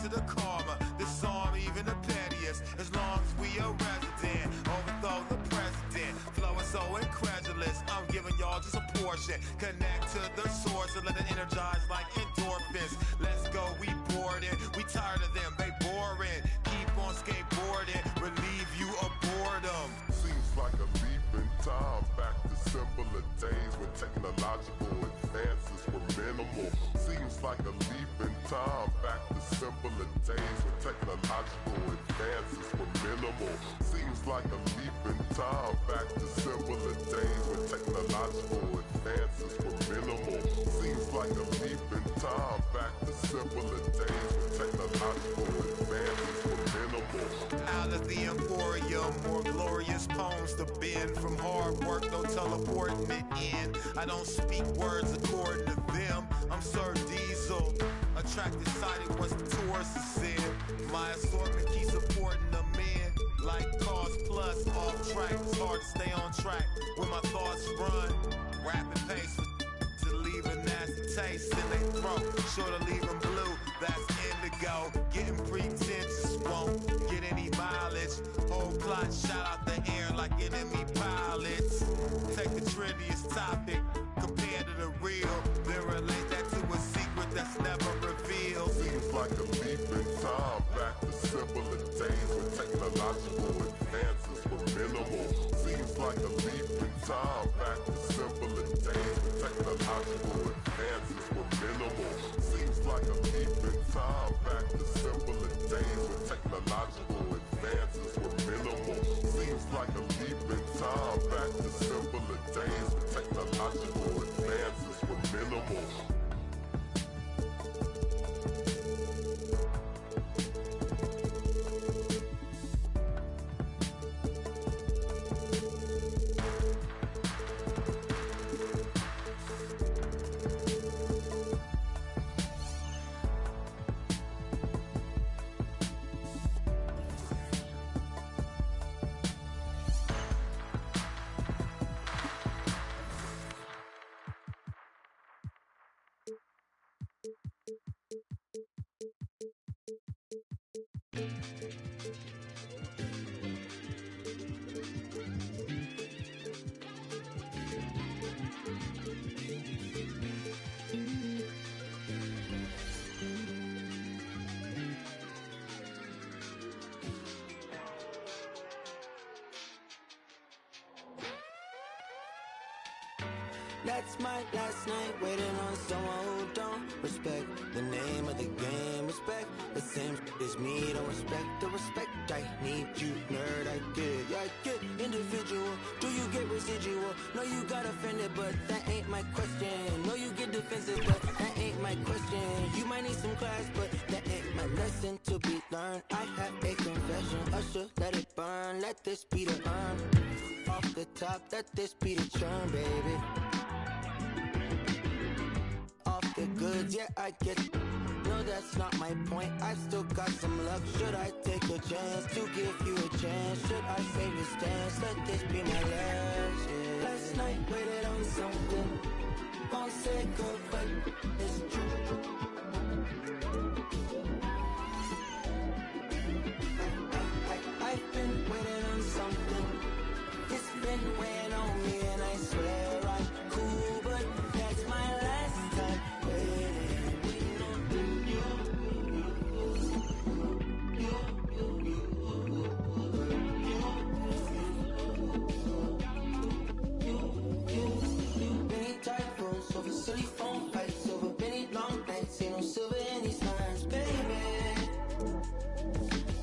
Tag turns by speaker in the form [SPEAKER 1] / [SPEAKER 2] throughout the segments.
[SPEAKER 1] to the karma. Disarm even the pettiest. As long as we a resident, overthrow the president. Flowing so incredulous, I'm giving y'all just a portion. Connect to the source and let it energize like endorphins. Let's go, we bored it. We tired of them, they boring. Keep on skateboarding, relieve you of boredom.
[SPEAKER 2] Seems like a leap in time, back to simpler days when technological advances were minimal. Seems like a leap in time, back to simpler days when technological advances were minimal. Seems like a leap in time, back to simpler days when technological advances were minimal. Seems like a leap in time, back to simpler days when technological advances were minimal.
[SPEAKER 1] Out of the emporium, more glorious poems to bend. From hard work, no teleporting it in. I don't speak words according to them. I'm Sir Diesel, attracted sighted once the tourists are said. My assortment keeps supporting the men. Like Cars Plus, off track, it's hard to stay on track when my thoughts run. Rapid pace to leave a nasty taste in their throat. Sure to leave them blue, that's indigo. Getting pretentious won't get any mileage. Whole plot shot out the air like enemy pilots. Take the trendiest topic compared to the real, then relate that to a secret that's never revealed.
[SPEAKER 2] Seems like a leap in time, back to simpler days when technological advances were minimal. Seems like a leap in time, back to simpler days when technological advances were minimal. Seems like a leap in time, back to simpler days when technological advances were minimal. Seems like a leap in time, back to simpler days when technological advances were minimal.
[SPEAKER 3] That's my last night, waiting on someone who don't respect the name of the game. Respect the same as me, don't respect the respect. I need you, nerd, I get individual. Do you get residual? No, you got offended, but that ain't my question. No, you get defensive, but that ain't my question. You might need some class, but that ain't my lesson to be learned. I have a confession, Usher, let it burn. Let this be the urn. Off the top, let this be the churn, baby. Off the goods, yeah, I get. No, that's not my point. I've still got some luck. Should I take a chance to give you a chance? Should I save the stance? Let this be my last. Yeah. Last night, waited on something. Won't say good, but it's true. I've been waiting on something. It's been weighing on me, and I swear I'm cool, but that's my last time waiting on you. Many typos over silly phone fights, over many long nights. Ain't no silver in these lines, baby.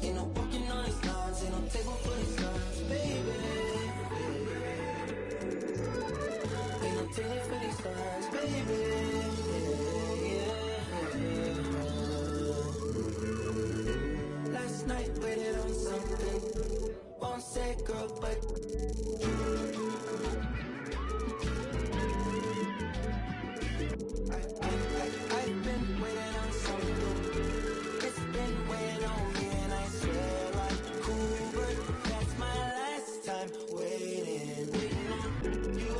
[SPEAKER 3] Ain't no walking on these lines, ain't no table for these lines, baby. Ain't no ticket for these lines, baby. Last night waited on something. Won't say girl, but I've been waiting on something. It's been weighing on me, and I swear I'm cool, but that's my last time waiting on you.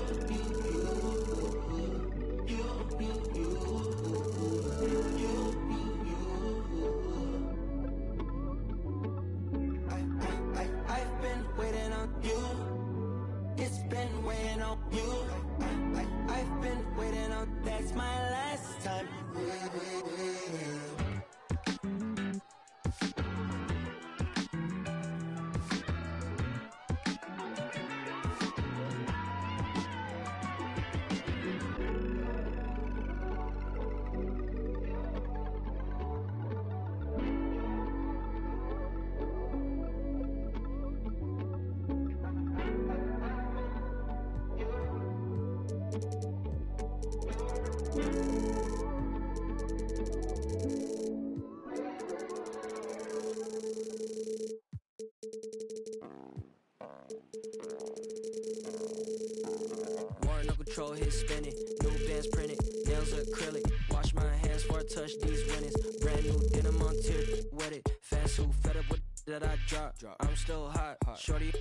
[SPEAKER 4] War no control, hit spinning. New bands printed, nails acrylic. Wash my hands before I touch these winnings. Brand new denim on tier, wet it. Fans who fed up with that I drop. I'm still hot, shorty.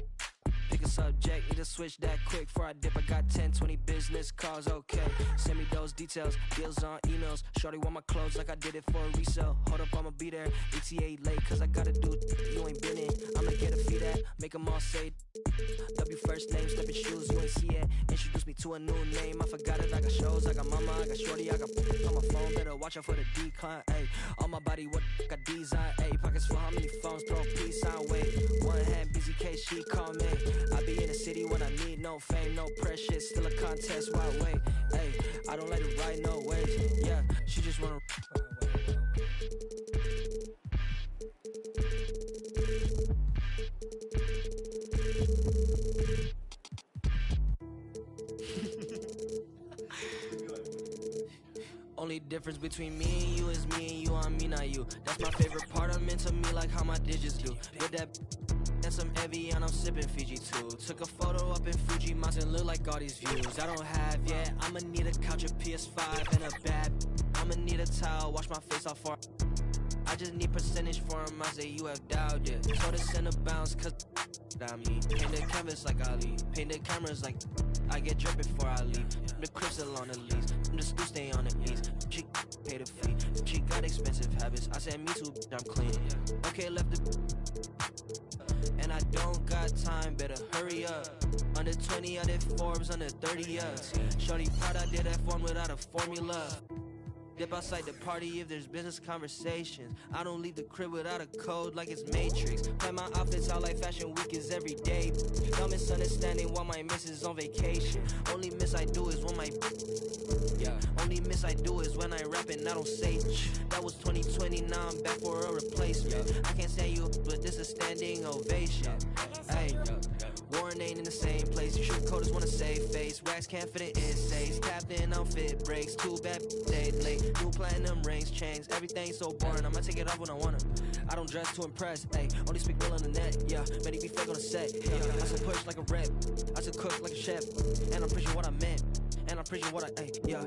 [SPEAKER 4] Pick a subject, need to switch that quick. Before I dip, I got 10, 20 business calls, okay. Send me those details, deals on emails. Shorty want my clothes like I did it for a resale. Hold up, I'ma be there. ETA late, cause I gotta do you ain't been in. I'ma get a fee that, make them all say W first name, stepping shoes, you ain't see it. Introduce me to a new name, I forgot it. I got shows, I got mama, I got shorty, I got on my phone. Better watch out for the decline, ayy. On my body, what got design, ayy. Pockets full, how many phones, throw peace sign, wait. One hand, busy case, she call me. I be in the city when I need no fame, no pressure, still a contest, why wait? Ayy, I don't like to ride no waves, yeah. She just wanna. Only difference between me and you is me and you on me, not you. That's my favorite part, I'm into me like how my digits do. With that and some heavy and I'm sipping Fiji too. Took a photo up in Fuji Mountain, look like all these views I don't have yet. I'ma need a couch, a PS5 and a bad. I'ma need a towel, wash my face off for. I just need percentage for him, I say you have doubt, yeah. So this in a bounce, cause I'm me. Paint the canvas like Ali, paint the cameras like I get drip before I leave. The crystal on the lease, I'm just stay on the ease. She paid a fee, she got expensive habits. I said me too, I'm clean. Okay, left the and I don't got time, better hurry up. Under 20, I did Forbes, under 30, Shorty proud I did F1 without a formula. Dip outside the party if there's business conversations. I don't leave the crib without a code like it's Matrix. Plan my outfits out like fashion week is every day. No misunderstanding while my miss is on vacation. Only miss I do is when my only miss I do is when I rap and I don't say that was 2020, now I'm back for a replacement. I can't stand you, but this is standing ovation. Hey, Warren ain't in the same place. You shoot coders wanna save face. Racks can't fit it essays. Captain outfit breaks. Too bad they late. New platinum rings, chains. Everything's so boring. I'ma take it off when I wanna. I don't dress to impress. Ayy, only speak real on the net. Yeah, better be fake on the set. Yeah, I said push like a rep. I said cook like a chef. And I'm preaching what I meant. And I'm preaching what I yeah.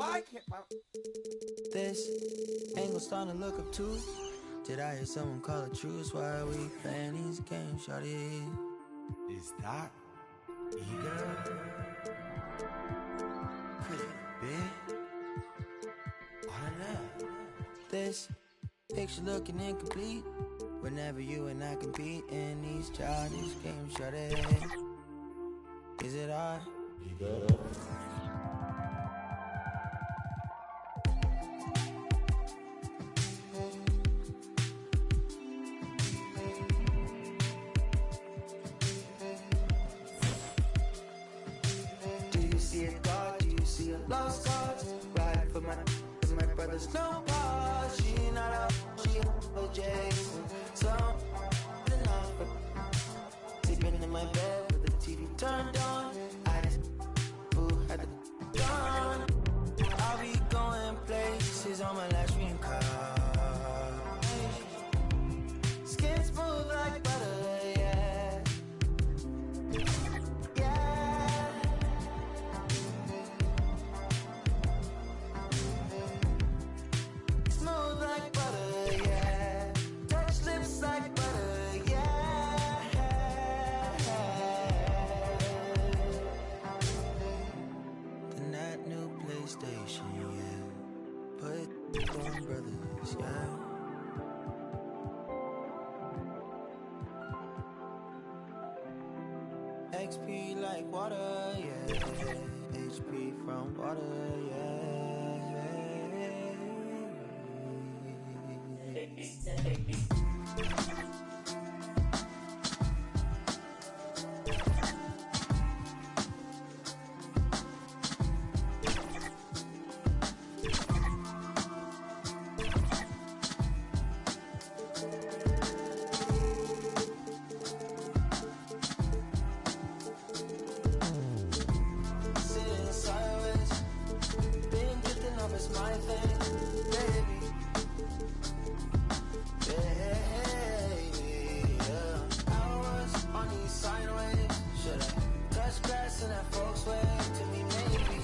[SPEAKER 3] Why can't my... This angle starting to look up too. Did I hear someone call it truce? Why are we playing these games, shawty?
[SPEAKER 5] Is that ego?
[SPEAKER 3] Could it be?
[SPEAKER 5] I don't know.
[SPEAKER 3] This picture looking incomplete. Whenever you and I compete in these childish games, shawty. Is it our
[SPEAKER 5] Ego?
[SPEAKER 3] see a God? Do you see a lost cause? Ride for my brother's no pause. She not a, she a Jason. So enough. Sleeping in my bed with the TV turned on. I just had the gun. I'll be going places on my last dream car. Skin smooth like butter, yeah. Yeah. Smooth like butter, yeah. Touch lips like butter, yeah. Then that new PlayStation, yeah. Put on brothers, yeah. water, Sitting sideways, been drifting off, it's my thing, baby. Yeah. Hours on these sine waves. Should I touch grass in that Volkswagen? To me, maybe.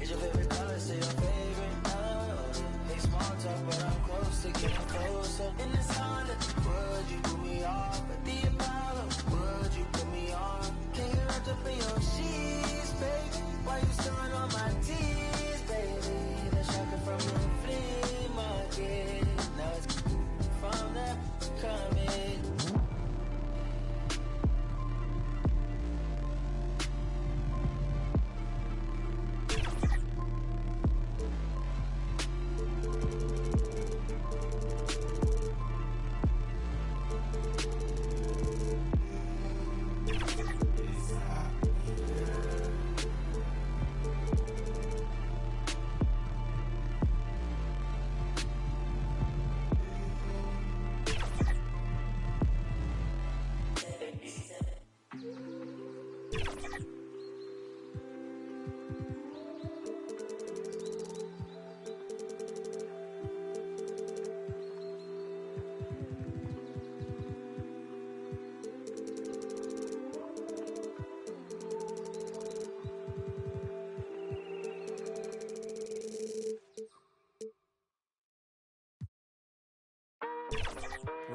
[SPEAKER 3] Is your favorite color? Say your favorite color. Hey, small talk, but I'm close to getting closer. In this Honda, would you put me off? At the Apollo, would you put me on? Can you wrap up in your sheets, baby? Why you stirring on my tears, baby? The shocker from the flea market. Now it's from that coming.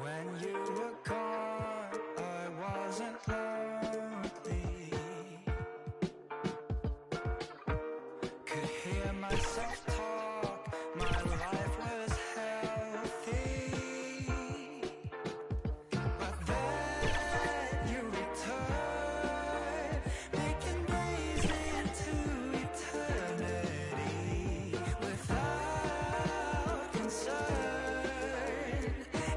[SPEAKER 3] When you were gone, I wasn't lonely. Could hear myself talk, my life was healthy. But then you returned, making days into eternity without concern.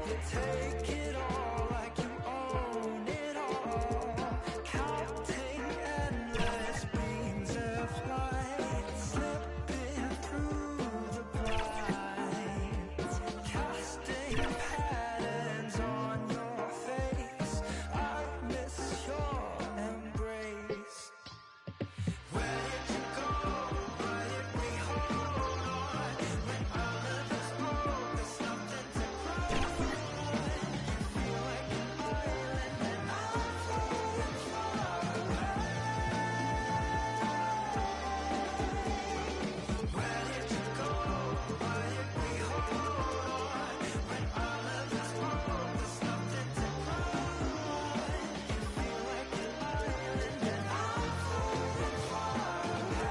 [SPEAKER 3] You take it all like you own it all, counting endless beams of light, slipping through the blinds, casting patterns on your face. I miss your embrace. Where did you go? Why did we hold on? When all of us broke, there's nothing to cry on. You feel like an island and I'm floating far away. Where did you go? Why did we hold on? When all of us broke, there's nothing to cry on. You feel like an island and I'm floating far away.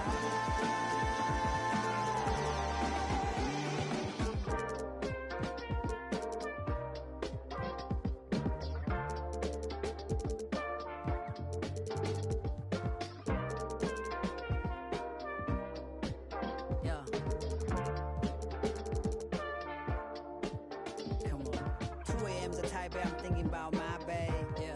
[SPEAKER 6] Yeah. Come on. 2 a.m. 在台北 I'm thinking about my babe.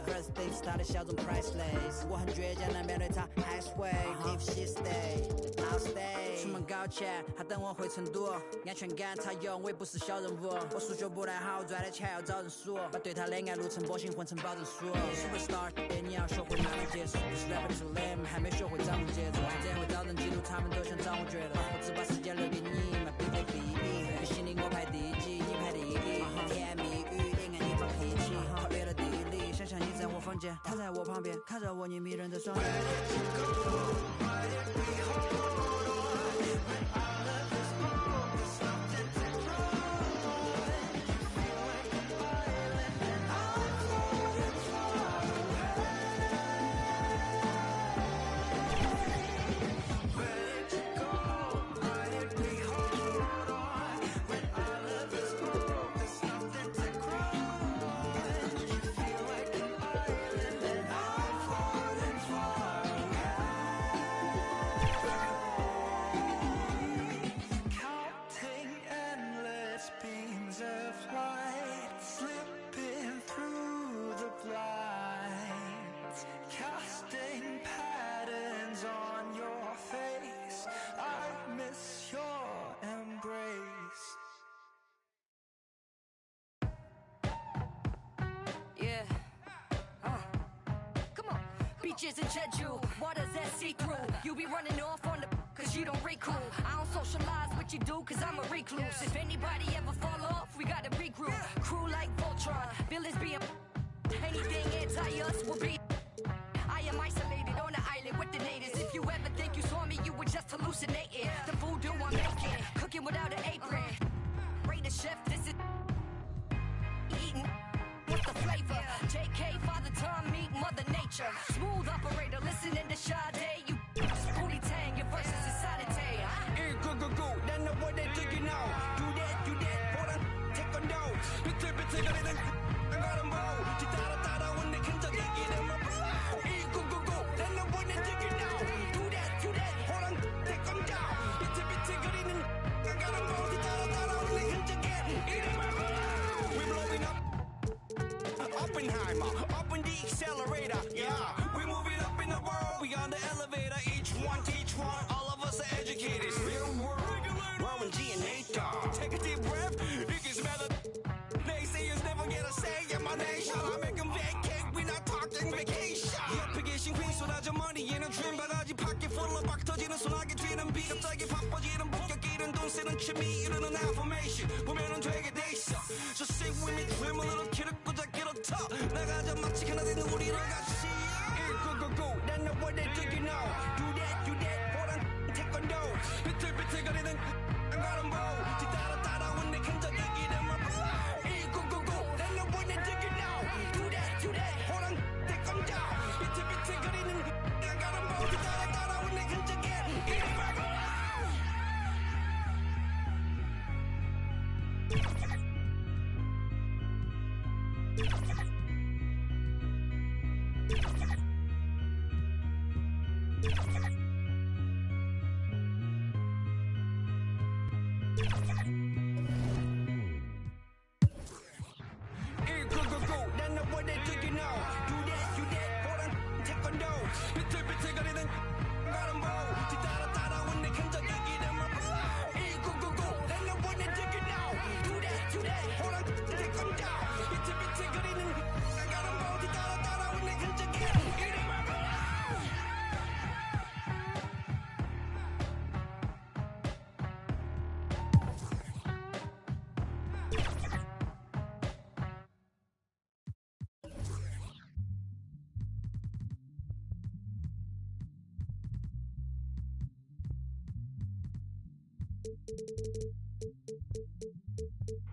[SPEAKER 6] First things started 小众 priceless. 我很倔强地面对她 high sway. If she stay, I'll stay. 出门搞钱，她等我回成都。安全感她有，我也不是小人物。我数学不太好，赚的钱要找人数。把对她的爱路程波形混成保证书。Superstar，你要学会慢慢结束。不是 rapper too lame，还没学会掌握节奏。这样会遭人嫉妒，他们都想掌握角斗。我只把时间留给你，my baby baby。你心里我排第几，你排第一。甜言蜜语也爱你发脾气，跨越了地理。想象你在我房间，躺在我旁边，看着我你迷人的双眼。
[SPEAKER 7] Beaches in Jeju, waters that see through. You be running off on the cause you don't recruit. I don't socialize what you do cause I'm a recluse. If anybody ever fall off, we gotta regroup. Crew like Voltron, villains being anything anti-us will be. I am isolated on the island with the natives. If you ever think you saw me, you were just hallucinating. The voodoo I'm making, cooking without an apron. Rate a chef, this is eating. What's the flavor? JK, Father Time, meet Mother Nature. Smooth operator, listening to Sade. You just booty tang, your verses is sanitary.
[SPEAKER 8] go, then the boy they take it now. Do that, hold on, take on down. 비틀비틀 거리는 나름 보고 따라 when they can take it in my blow. go, then the boy they take it now. Do that, hold on, take on down. 비틀비틀 거리는 나름 보고 따라 when they can take it in my blow. We blowing up. Oppenheimer, up in the accelerator, yeah. We moving up in the world, we on the elevator. Each one, all of us are educated. Real world, Warren G and Nate Dogg. Take a deep breath, you can smell it. Naysayers never get a say in my nation. I make them vacate, we not talking vacation. 옆에 계신 queen 쏟아져 money에는 dream 바가지 pocket full of 박 터지는 소나기 튀는 비 갑자기 바빠지는 본격끼는 돈 쓰는 취미 이루는 affirmation 보면은 되게 돼 있어. Just sit with me, dream a little kid 나가자 마치 하나 되는 우리를 같이 go then the boy they take it now. Do that hold on take on down. 비틀비틀 거리는 나름 보고 따라 when they can take it in my blow. go then the boy they take it now. Do that hold on take on down. 비틀비틀 거리는 나름 보고 따라 when they can take it in my blow. go, then the boy they take it now. Do that, hold on, take on down. 비틀비틀 거리는 나름 보고 따라 when they can take it in my blow. go, then the boy they take it now. Do that, hold on, take on down. 비틀비틀 거리는 나름 보고 따라 when they can take it in my blow.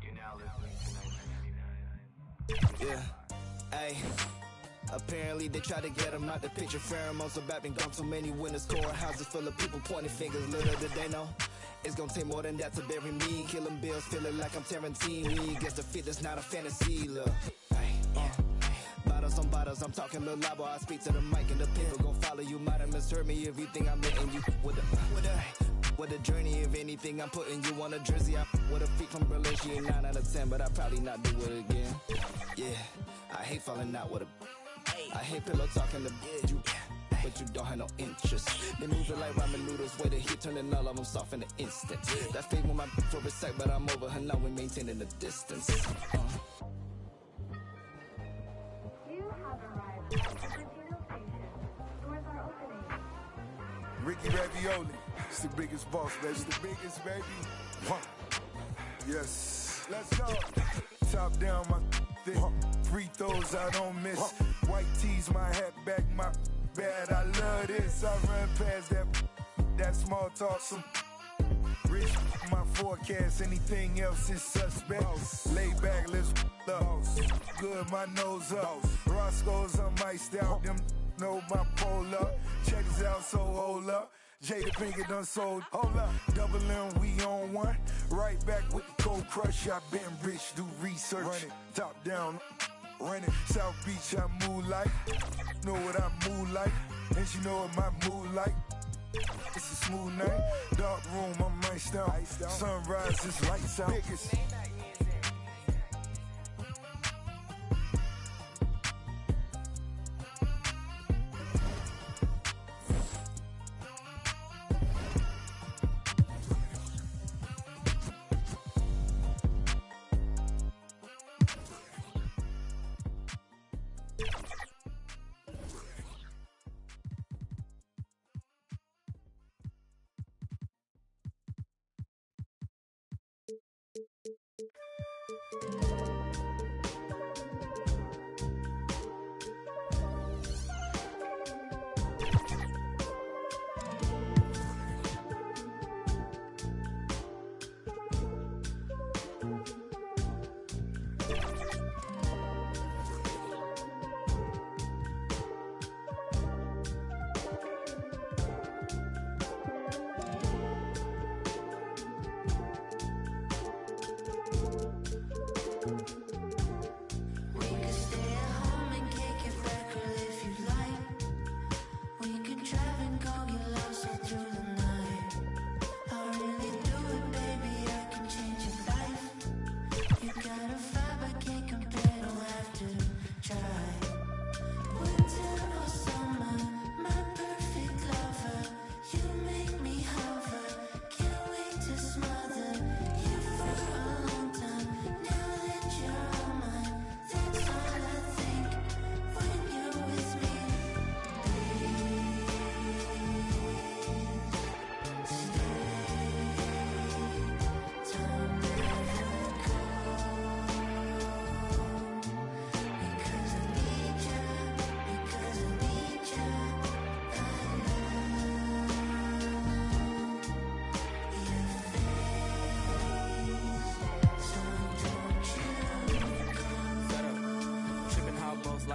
[SPEAKER 9] You're now listening to 1999.
[SPEAKER 3] Yeah, ayy. Apparently they try to get him out the picture. Pheromones about been gone too many winners. Courthouses full of people pointing fingers. Little did they know it's gonna take more than that to bury me. Killing bills, feeling like I'm Tarantino. Guess the fit is not a fantasy. Look, bottles on bottles, I'm talking little labo. I speak to the mic and the people gon' follow you. Might have misheard me if you think I'm letting you with a journey. If anything, I'm putting you on a jersey. I with a freak from Berlin, she ain't 9 out of 10, but I probably not do it again. Yeah, I hate falling out with a. I hate pillow talking to you, but you don't have no interest. They moving like ramen noodles, way to hit, turning all of them soft in an instant. That fade with my for a sec, but I'm over her now. We maintaining the distance.
[SPEAKER 10] You have arrived at the Cupertino station. Doors are opening.
[SPEAKER 11] Ricky Ravioli, it's the biggest boss, baby. It's the biggest, baby. Huh. Yes, let's go. Top down, my thick. Free throws I don't miss. White tees, my hat back, my bad. I love this. I run past that small talk. Some rich, my forecast. Anything else is suspect. Lay back, let's up. Good, my nose up. Roscoe's, I'm iced out. Them know my pole up. Check this out, so hold up. Jada Pinkett done sold. Hold up. Double M, we on one. Right back with the cold crush. I been rich, do research. Run it, top down. Run it. South Beach, I move like. Know what I move like. And she know what my mood like. It's a smooth night. Dark room, I'm iced out. Sunrise, it's lights out. Biggest.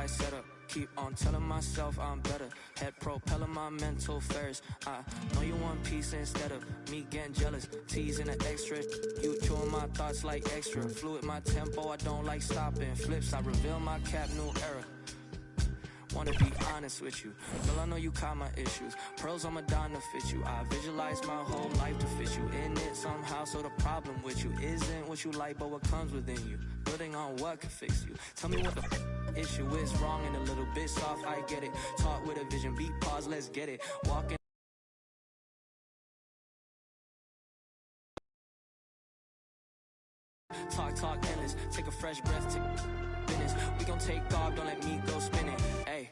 [SPEAKER 4] my setup. Keep on telling myself I'm better. Head propelling my mental affairs. I know you want peace instead of me getting jealous. Teasing the extra. You chewing my thoughts like extra. Fluid my tempo, I don't like stopping. Flips, I reveal my cap, new era. Wanna be honest with you. Girl, I know you caught my issues. Pearls on my dime to fit you. I visualize my whole life to fit you in it somehow. So the problem with you isn't what you like, but what comes within you. Building on what can fix you. Tell me what the issue is. Wrong and a little bit soft, I get it. Talk with a vision, beat pause, let's get it. Walking. Talk endless. Take a fresh breath, take business. We gon' take off, don't let me go spinning. Hey.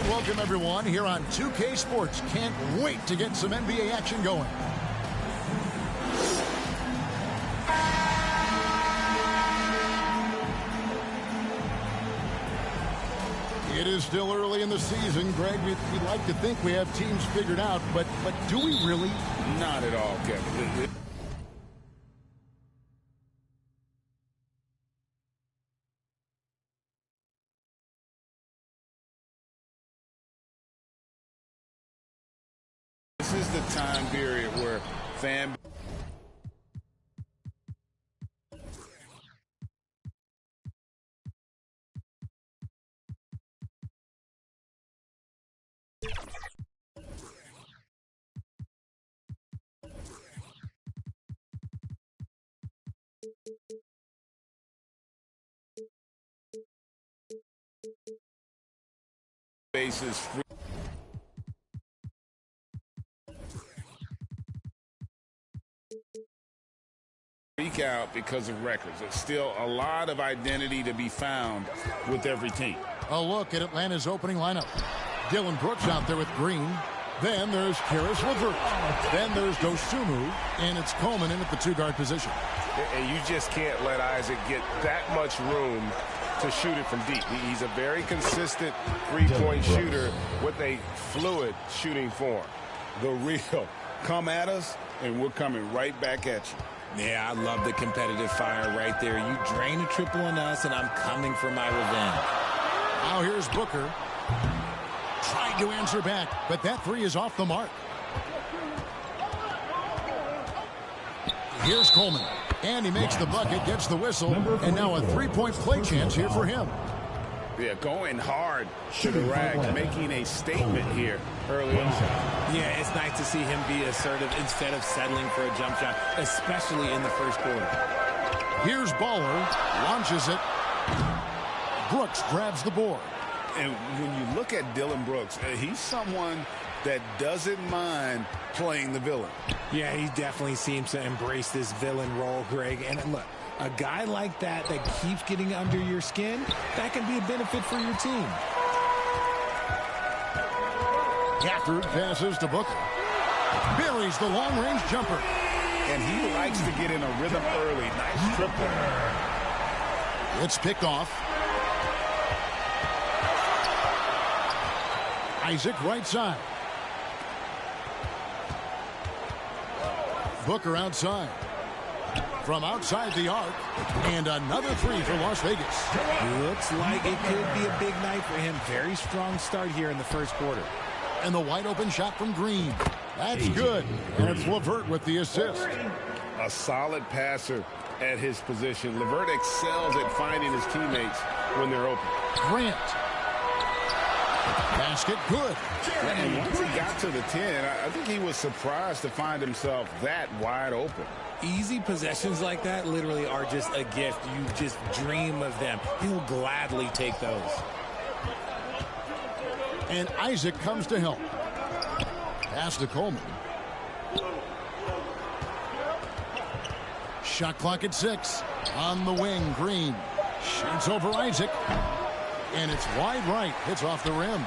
[SPEAKER 12] Welcome, everyone, here on 2K Sports. Can't wait to get some NBA action going. It is still early in the season, Greg. We'd like to think we have teams figured out, but do we really?
[SPEAKER 13] Not at all, Kevin. This is the time period where fan bases free. Freak out because of records. There's still a lot of identity to be found with every team.
[SPEAKER 12] A look at Atlanta's opening lineup. Dillon Brooks out there with Green. Then there's Caris LeVert. Then there's Dosunmu. And it's Coleman in at the two-guard position.
[SPEAKER 14] And you just can't let Isaac get that much room to shoot it from deep. He's a very consistent three-point shooter with a fluid shooting form.
[SPEAKER 13] The real. Come at us, and we're coming right back at you.
[SPEAKER 15] Yeah, I love the competitive fire right there. You drain a triple on us, and I'm coming for my revenge.
[SPEAKER 12] Now here's Booker. Trying to answer back, but that three is off the mark. Here's Coleman. And he makes the bucket, gets the whistle, and now a three-point play chance here for him.
[SPEAKER 13] Yeah, going hard to the rack, making a statement here early on.
[SPEAKER 15] Yeah, it's nice to see him be assertive instead of settling for a jump shot, especially in the first quarter.
[SPEAKER 12] Here's Baller, launches it. Brooks grabs the board.
[SPEAKER 13] And when you look at Dillon Brooks, he's someone that doesn't mind playing the villain.
[SPEAKER 15] Yeah, he definitely seems to embrace this villain role, Greg. And look, a guy like that keeps getting under your skin, that can be a benefit for your team.
[SPEAKER 12] Gafford passes to Booker. Buries the long-range jumper.
[SPEAKER 13] And he likes to get in a rhythm early. Nice triple.
[SPEAKER 12] It's picked off. Isaac right side. Booker outside. From outside the arc. And another three for Las Vegas.
[SPEAKER 15] Looks like it could be a big night for him. Very strong start here in the first quarter.
[SPEAKER 12] And the wide open shot from Green. That's good. And it's LeVert with the assist.
[SPEAKER 14] A solid passer at his position. LeVert excels at finding his teammates when they're open.
[SPEAKER 12] Grant. Basket good.
[SPEAKER 13] And once he got to the 10, I think he was surprised to find himself that wide open.
[SPEAKER 15] Easy possessions like that literally are just a gift. You just dream of them. He'll gladly take those.
[SPEAKER 12] And Isaac comes to help. Pass to Coleman. Shot clock at 6. On the wing, Green. Shoots over Isaac. And it's wide right. Hits off the rim.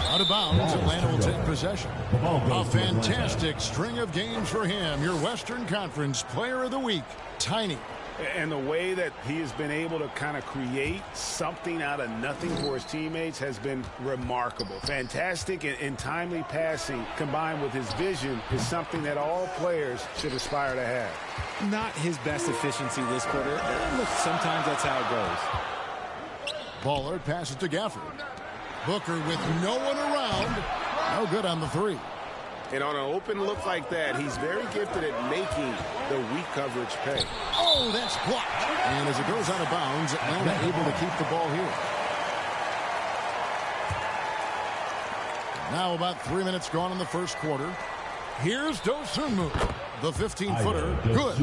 [SPEAKER 12] Out of bounds, Atlanta will take possession. A fantastic string of games for him. Your Western Conference Player of the Week, Tiny.
[SPEAKER 13] And the way that he has been able to kind of create something out of nothing for his teammates has been remarkable. Fantastic and timely passing combined with his vision is something that all players should aspire to have.
[SPEAKER 15] Not his best efficiency this quarter. Look, sometimes that's how it goes.
[SPEAKER 12] Baller passes to Gafford. Booker with no one around. No good on the 3.
[SPEAKER 13] And on an open look like that, he's very gifted at making the weak coverage pay.
[SPEAKER 12] Oh, that's blocked. And as it goes out of bounds, Atlanta able to keep the ball here. Now about 3 minutes gone in the first quarter. Here's Dosunmu. The 15-footer, good.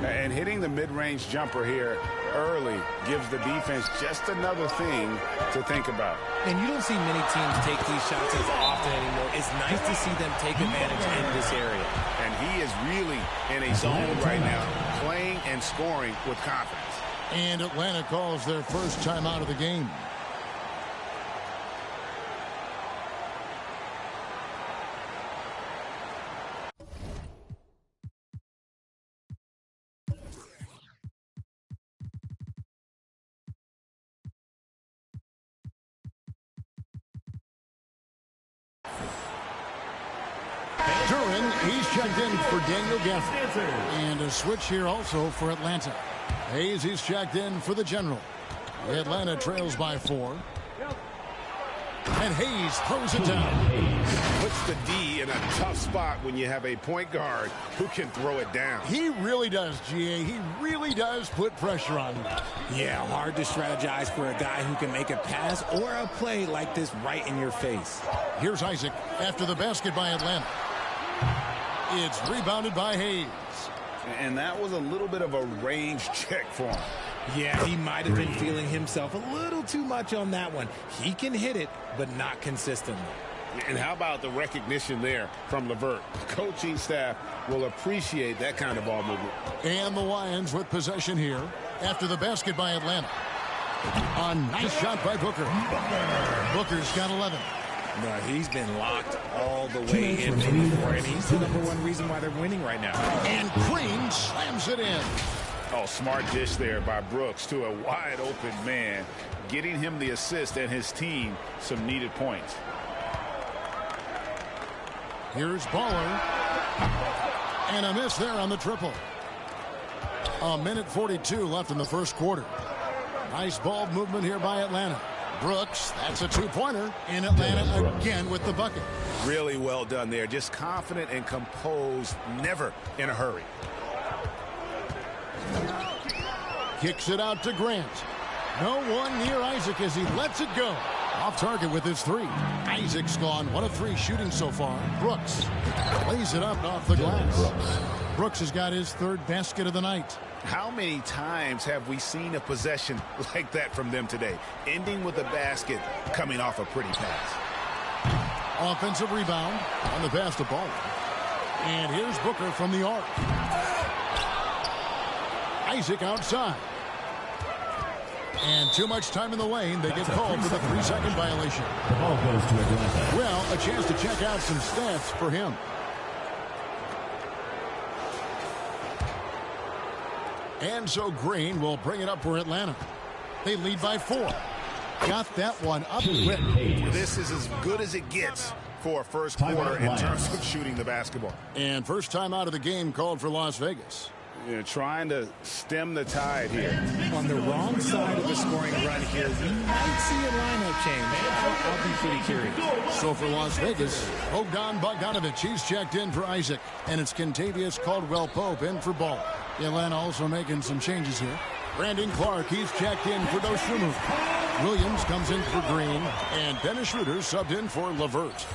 [SPEAKER 13] And hitting the mid-range jumper here early gives the defense just another thing to think about.
[SPEAKER 15] And you don't see many teams take these shots as often anymore. It's nice to see them take advantage in this area.
[SPEAKER 13] And he is really in a zone right now, playing and scoring with confidence.
[SPEAKER 12] And Atlanta calls their first time out of the game. Duran, he's checked in for Daniel Gafford. And a switch here also for Atlanta. Hayes, he's checked in for the General. Atlanta trails by 4. And Hayes throws it down.
[SPEAKER 13] Puts the D in a tough spot when you have a point guard who can throw it down.
[SPEAKER 12] He really does, GA. He really does put pressure on him.
[SPEAKER 15] Yeah, hard to strategize for a guy who can make a pass or a play like this right in your face.
[SPEAKER 12] Here's Isaac after the basket by Atlanta. It's rebounded by Hayes.
[SPEAKER 13] And that was a little bit of a range check for him.
[SPEAKER 15] Yeah, he might have been feeling himself a little too much on that one. He can hit it, but not consistently.
[SPEAKER 13] And how about the recognition there from LeVert? The coaching staff will appreciate that kind of ball movement.
[SPEAKER 12] And the Lions with possession here after the basket by Atlanta. A nice shot by Booker. Booker's got 11.
[SPEAKER 15] No, he's been locked all the way in before, and he's the #1 reason why they're winning right now.
[SPEAKER 12] And Green slams it in.
[SPEAKER 13] Oh, smart dish there by Brooks to a wide open man, getting him the assist and his team some needed points.
[SPEAKER 12] Here's Baller. And a miss there on the triple. A minute 42 left in the first quarter. Nice ball movement here by Atlanta. Brooks, that's a 2-pointer. And Atlanta again with the bucket.
[SPEAKER 13] Really well done there. Just confident and composed, never in a hurry.
[SPEAKER 12] Kicks it out to Grant. No one near Isaac as he lets it go. Off target with his 3. Isaac's gone 1 of 3 shooting so far. Brooks lays it up off the glass. Brooks has got his 3rd basket of the night.
[SPEAKER 13] How many times have we seen a possession like that from them today? Ending with a basket coming off a pretty pass.
[SPEAKER 12] Offensive rebound on the pass to Ball. And here's Booker from the arc. Isaac outside. And too much time in the lane. They get called for the 3-second violation.
[SPEAKER 16] The ball goes to Atlanta.
[SPEAKER 12] Well, a chance to check out some stats for him. And so Green will bring it up for Atlanta. They lead by 4. Got that one up quick.
[SPEAKER 13] This is as good as it gets for a first quarter in terms of shooting the basketball.
[SPEAKER 12] And first time out of the game called for Las Vegas.
[SPEAKER 13] You know, trying to stem the tide here.
[SPEAKER 15] On the wrong side of the scoring run here, we might see a lineup change. I'll be pretty curious.
[SPEAKER 12] So for Las Vegas, Bogdan Bogdanovic, he's checked in for Isaac. And it's Kentavious Caldwell-Pope in for Ball. Atlanta also making some changes here. Brandon Clark, he's checked in for Dosunmu. Williams comes in for Green, and Dennis Schroeder subbed in for LeVert.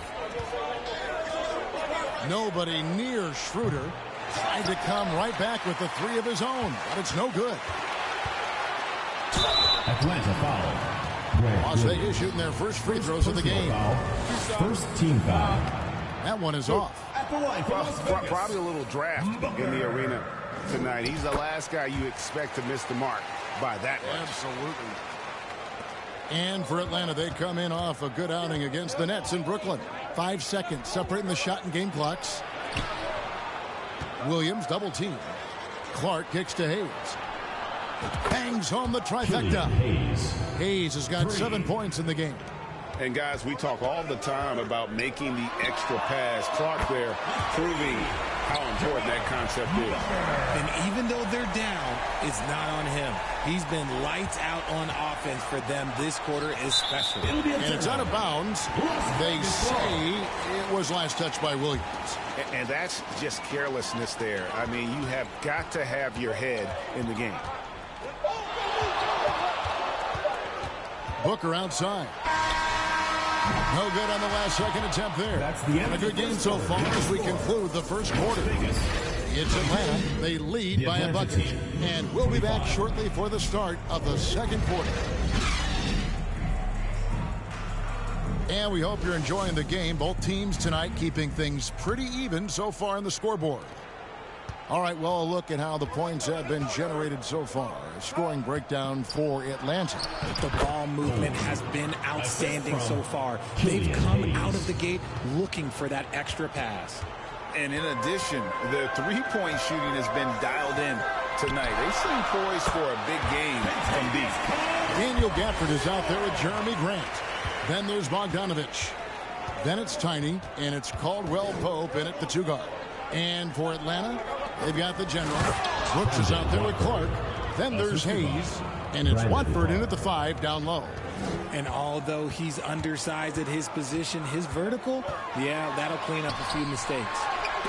[SPEAKER 12] Nobody near Schroeder. Tried to come right back with the three of his own, but it's no good.
[SPEAKER 16] Atlanta foul.
[SPEAKER 12] Las Vegas shooting their first free throws of the game.
[SPEAKER 16] First team foul.
[SPEAKER 12] That one is off.
[SPEAKER 13] Probably a little draft in the arena tonight. He's the last guy you expect to miss the mark by that much.
[SPEAKER 12] Absolutely. And for Atlanta, they come in off a good outing against the Nets in Brooklyn. 5 seconds separating the shot and game clocks. Williams double team. Clark kicks to Hayes. Hangs home the trifecta. Hayes has got 7 points in the game.
[SPEAKER 13] And guys, we talk all the time about making the extra pass. Clark there proving how important that concept is.
[SPEAKER 15] And even though they're down, it's not on him. He's been lights out on offense for them this quarter especially.
[SPEAKER 12] And it's out of bounds. They say it was last touched by Williams.
[SPEAKER 13] And that's just carelessness there. I mean, you have got to have your head in the game.
[SPEAKER 12] Booker outside. No good on the last second attempt there.
[SPEAKER 16] That's the end.
[SPEAKER 12] A good game so far as we conclude the first quarter. It's Atlanta. They lead by a bucket. And we'll be back shortly for the start of the second quarter. And we hope you're enjoying the game. Both teams tonight keeping things pretty even so far in the scoreboard. All right, well, a look at how the points have been generated so far. A scoring breakdown for Atlanta.
[SPEAKER 15] The ball movement has been outstanding so far. They've come out of the gate looking for that extra pass.
[SPEAKER 17] And in addition, the three-point shooting has been dialed in tonight. They seem poised for a big game from deep.
[SPEAKER 12] Daniel Gafford is out there with Jeremy Grant. Then there's Bogdanovich. Then it's Tiny, and it's Caldwell Pope in at the two guard. And for Atlanta, they've got the general. Brooks is out there with Clark. Then there's Hayes, and it's Watford in at the 5 down low.
[SPEAKER 15] And although he's undersized at his position, his vertical, yeah, that'll clean up a few mistakes.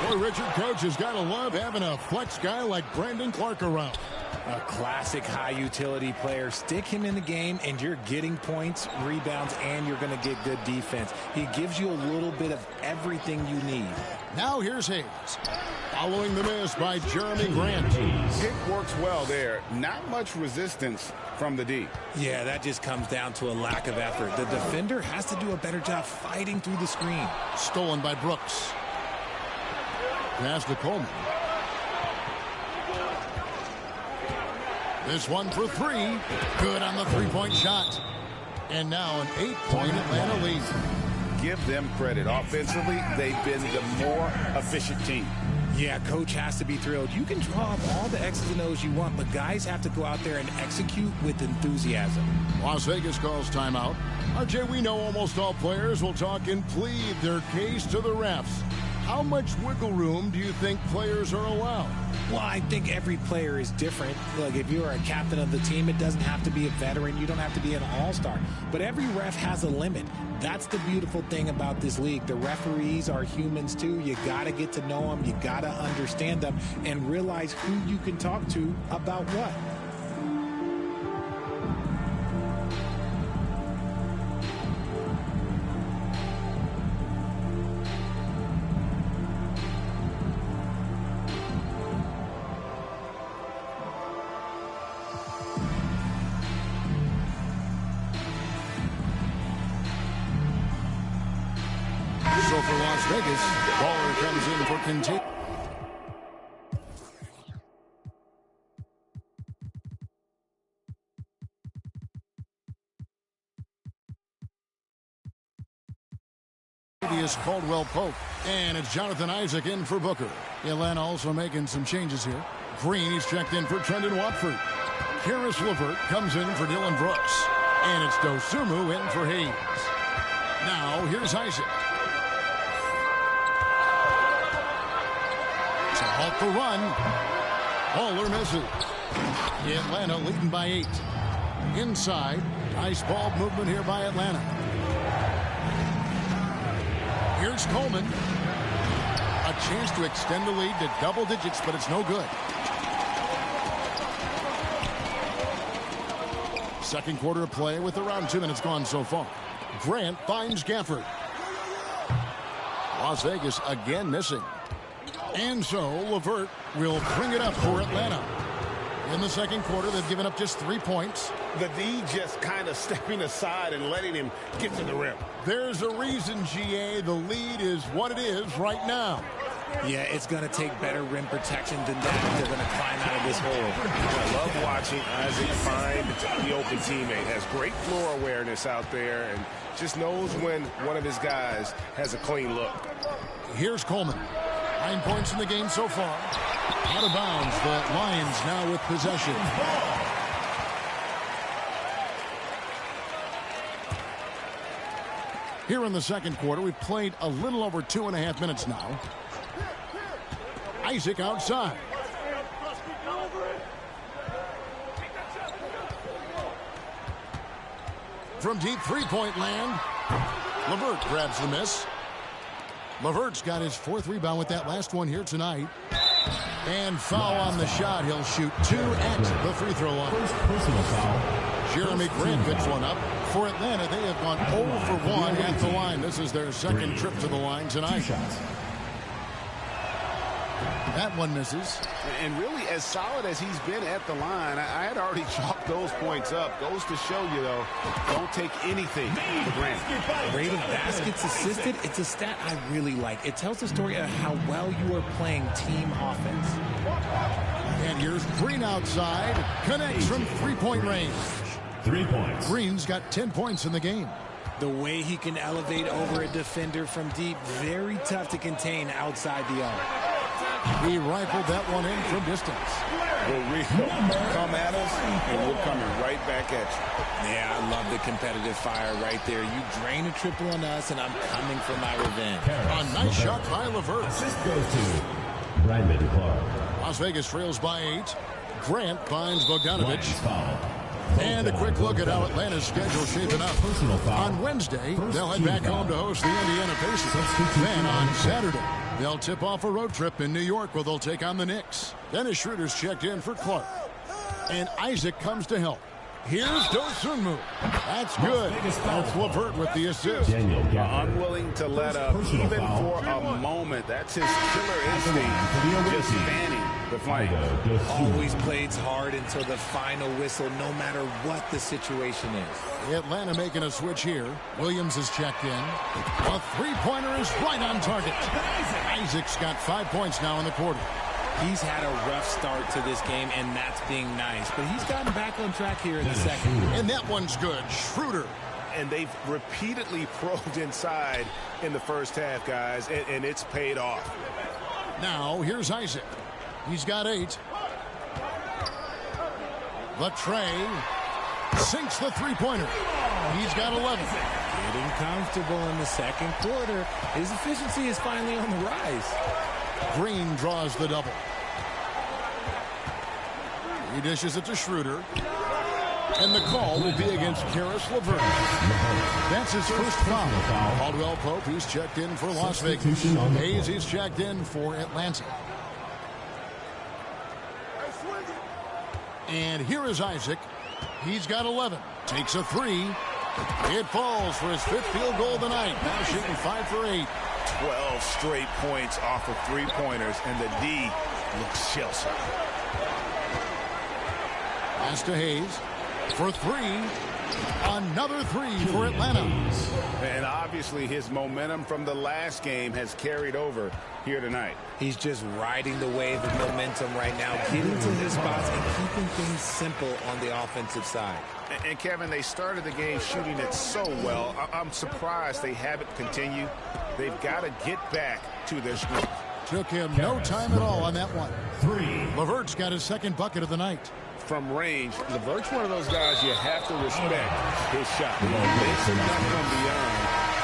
[SPEAKER 12] Boy, Richard, coach has got to love having a flex guy like Brandon Clark around.
[SPEAKER 15] A classic high-utility player. Stick him in the game, and you're getting points, rebounds, and you're going to get good defense. He gives you a little bit of everything you need.
[SPEAKER 12] Now here's Hayes. Following the miss by Jeremy Grant.
[SPEAKER 13] It works well there. Not much resistance from the D.
[SPEAKER 15] Yeah, that just comes down to a lack of effort. The defender has to do a better job fighting through the screen.
[SPEAKER 12] Stolen by Brooks. Pass to Coleman. This one for three. Good on the three-point shot. And now an 8-point Atlanta lead.
[SPEAKER 13] Give them credit. Offensively, they've been the more efficient team.
[SPEAKER 15] Yeah, coach has to be thrilled. You can draw up all the X's and O's you want, but guys have to go out there and execute with enthusiasm.
[SPEAKER 12] Las Vegas calls timeout. RJ, we know almost all players will talk and plead their case to the refs. How much wiggle room do you think players are allowed?
[SPEAKER 15] Well, I think every player is different. Look, if you're a captain of the team, it doesn't have to be a veteran. You don't have to be an all-star. But every ref has a limit. That's the beautiful thing about this league. The referees are humans, too. You got to get to know them. You got to understand them and realize who you can talk to about what.
[SPEAKER 12] So for Las Vegas, Baller comes in for continue. Is Caldwell Pope, and it's Jonathan Isaac in for Booker. Atlanta also making some changes here. Green is checked in for Trendon Watford. Karis LeVert comes in for Dylan Brooks, and it's Dosunmu in for Hayes. Now here's Isaac. To halt the run. Baller misses. Atlanta leading by 8. Inside. Nice ball movement here by Atlanta. Here's Coleman. A chance to extend the lead to double digits, but it's no good. Second quarter of play with around 2 minutes gone so far. Grant finds Gafford. Las Vegas again missing. And so LeVert will bring it up for Atlanta. In the second quarter, they've given up just 3 points.
[SPEAKER 13] The D just kind of stepping aside and letting him get to the rim.
[SPEAKER 12] There's a reason, GA, the lead is what it is right now.
[SPEAKER 15] Yeah, it's going to take better rim protection than that. They're going to climb out of this hole.
[SPEAKER 13] I love watching Isaac find the open teammate. Has great floor awareness out there and just knows when one of his guys has a clean look.
[SPEAKER 12] Here's Coleman. 9 points in the game so far. Out of bounds. The Lions now with possession. Here in the second quarter, we've played a little over 2.5 minutes now. Isaac outside. From deep three-point land, LeVert grabs the miss. LeVert's got his 4th rebound with that last one here tonight. And foul on the shot. He'll shoot 2 at the free throw line.
[SPEAKER 16] First personal foul.
[SPEAKER 12] Jeremy Grant picks one up. For Atlanta, they have gone 0 for 1 at the line. This is their second trip to the line tonight. That one misses.
[SPEAKER 13] And really, as solid as he's been at the line, I had already chalked those points up. Goes to show you, though, don't take anything for granted.
[SPEAKER 15] Rate of baskets assisted, it's a stat I really like. It tells the story of how well you are playing team offense.
[SPEAKER 12] And here's Green outside. Connects from three-point range.
[SPEAKER 16] 3 points.
[SPEAKER 12] Green's got 10 points in the game.
[SPEAKER 15] The way he can elevate over a defender from deep, very tough to contain outside the arc.
[SPEAKER 12] He rifled that one in from distance.
[SPEAKER 13] Will come at us, and we're coming right back at you.
[SPEAKER 15] Yeah, I love the competitive fire right there. You drain a triple on us, and I'm coming for my revenge.
[SPEAKER 12] A nice shot by LeVert.
[SPEAKER 16] Assist goes to Brandon Clark.
[SPEAKER 12] Las Vegas trails by 8. Grant finds Bogdanovich. And a quick look at how Atlanta's schedule shaping up. On Wednesday, they'll head back home to host the Indiana Pacers. Then on Saturday, they'll tip off a road trip in New York where they'll take on the Knicks. Dennis Schroeder's checked in for Clark. And Isaac comes to help. Here's Dosunmu. That's good. That's LeVert with the assist.
[SPEAKER 13] Unwilling to let up even for a moment. That's his killer instinct. Just fanning the flame.
[SPEAKER 15] Always plays hard until the final whistle, no matter what the situation is.
[SPEAKER 12] Atlanta making a switch here. Williams is checked in. A three-pointer is right on target. Isaac's got 5 points now in the quarter.
[SPEAKER 15] He's had a rough start to this game, and that's being nice. But he's gotten back on track here in the second.
[SPEAKER 12] And that one's good. Schroeder.
[SPEAKER 13] And they've repeatedly probed inside in the first half, guys, and it's paid off.
[SPEAKER 12] Now, here's Isaac. He's got 8. Latrey sinks the three-pointer. He's got 11.
[SPEAKER 15] Getting comfortable in the second quarter. His efficiency is finally on the rise.
[SPEAKER 12] Green draws the double. He dishes it to Schroeder. And the call will be against Caris LeVert. That's his first foul. Caldwell Pope, he's checked in for Las Vegas. Hayes, he's checked in for Atlanta. And here is Isaac. He's got 11. Takes a 3. It falls for his 5th field goal of the night. Now shooting 5 for 8.
[SPEAKER 13] 12 straight points off of three-pointers, and the D looks shell-shocked.
[SPEAKER 12] Pass to Hayes for 3. Another 3 for Atlanta.
[SPEAKER 13] And obviously his momentum from the last game has carried over here tonight.
[SPEAKER 15] He's just riding the wave of momentum right now, getting to his spots and keeping things simple on the offensive side.
[SPEAKER 13] And Kevin, they started the game shooting it so well. I'm surprised they haven't continued. They've got to get back to their strength.
[SPEAKER 12] Took him no time at all on that one. 3. LeVert's got his 2nd bucket of the night.
[SPEAKER 13] From range, LeVert's one of those guys you have to respect his shot. It's not from beyond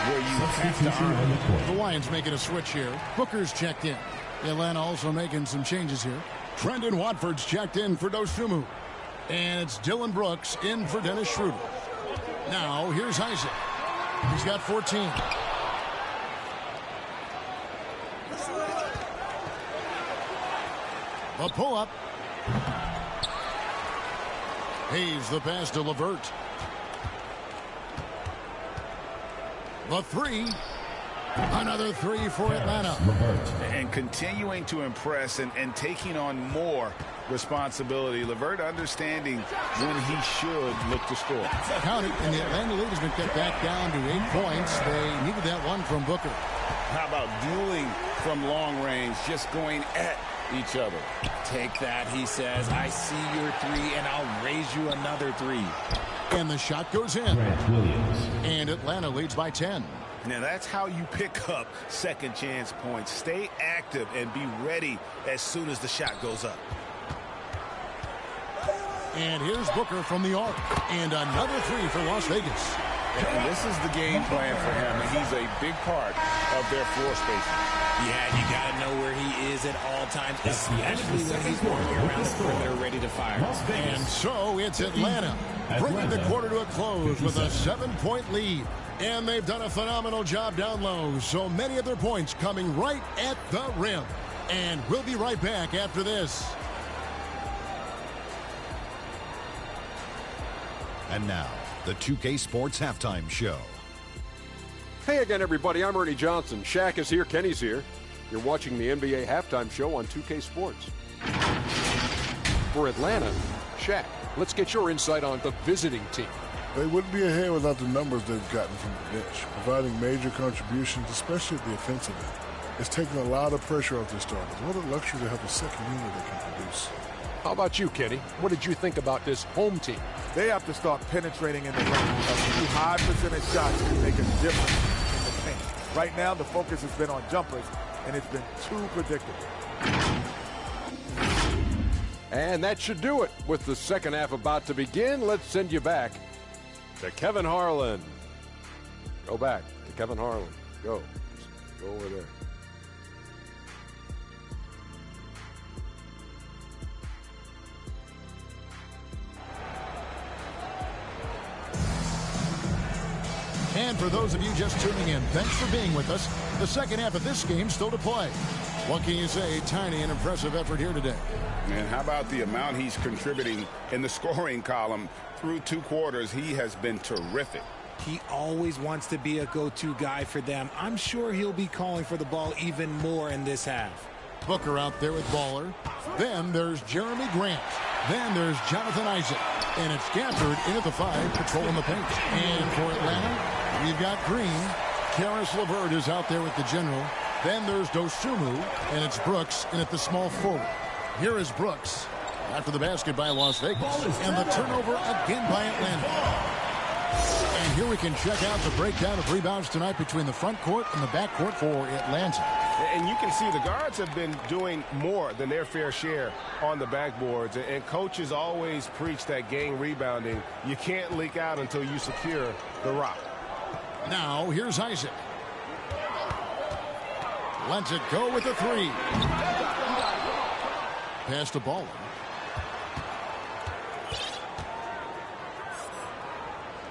[SPEAKER 13] where you have to earn it.
[SPEAKER 12] The Lions making a switch here. Booker's checked in. Atlanta also making some changes here. Trendon Watford's checked in for Dosunmu. And it's Dylan Brooks in for Dennis Schroeder. Now, here's Isaac. He's got 14. The pull-up. Hayes the pass to LeVert. The three. Another three for Atlanta.
[SPEAKER 13] And continuing to impress and taking on more responsibility. LeVert understanding when he should look to score.
[SPEAKER 12] Count it, and the Atlanta lead has been cut back down to 8 points. They needed that one from Booker.
[SPEAKER 17] How about dueling from long range, just going at each other?
[SPEAKER 15] Take that, he says. I see your three, and I'll raise you another three.
[SPEAKER 12] And the shot goes in. And Atlanta leads by 10.
[SPEAKER 13] Now that's how you pick up second chance points. Stay active and be ready as soon as the shot goes up.
[SPEAKER 12] And here's Booker from the arc. And another three for Las Vegas.
[SPEAKER 17] And this is the game plan for him. And he's a big part of their floor spacing.
[SPEAKER 15] Yeah, you got to know where he is at all times, especially when he's working around the perimeter ready to fire.
[SPEAKER 12] And so it's Atlanta bringing the quarter to a close with a 7-point lead. And they've done a phenomenal job down low. So many of their points coming right at the rim. And we'll be right back after this.
[SPEAKER 18] And now, the 2K Sports Halftime Show.
[SPEAKER 19] Hey again, everybody. I'm Ernie Johnson. Shaq is here. Kenny's here. You're watching the NBA Halftime Show on 2K Sports. For Atlanta, Shaq, let's get your insight on the visiting team.
[SPEAKER 20] They wouldn't be ahead without the numbers they've gotten from the bench, providing major contributions, especially at the offensive end. It's taken a lot of pressure off their starters. What a luxury to have a second unit that can produce.
[SPEAKER 19] How about you, Kenny? What did you think about this home team?
[SPEAKER 21] They have to start penetrating in the lane. A few high percentage shots can make a difference in the paint. Right now, the focus has been on jumpers, and it's been too predictable.
[SPEAKER 19] And that should do it. With the second half about to begin, let's send you back to Kevin Harlan. Go back to Kevin Harlan. Go. Just go over there.
[SPEAKER 12] And for those of you just tuning in, thanks for being with us. The second half of this game still to play. What can you say? Tiny and impressive effort here today.
[SPEAKER 17] And how about the amount he's contributing in the scoring column through 2 quarters? He has been terrific.
[SPEAKER 15] He always wants to be a go-to guy for them. I'm sure he'll be calling for the ball even more in this half.
[SPEAKER 12] Booker out there with Baller. Then there's Jeremy Grant. Then there's Jonathan Isaac. And it's Gafford in at the 5, patrolling the paint. And for Atlanta, we've got Green. Karis LeVert is out there with the general. Then there's Dosunmu, and it's Brooks in at the small forward. Here is Brooks after the basket by Las Vegas. And the turnover again by Atlanta. And here we can check out the breakdown of rebounds tonight between the front court and the back court for Atlanta.
[SPEAKER 14] And you can see the guards have been doing more than their fair share on the backboards. And coaches always preach that game rebounding. You can't leak out until you secure the rock.
[SPEAKER 12] Now, here's Isaac. Lets it go with the 3. Pass to Baller.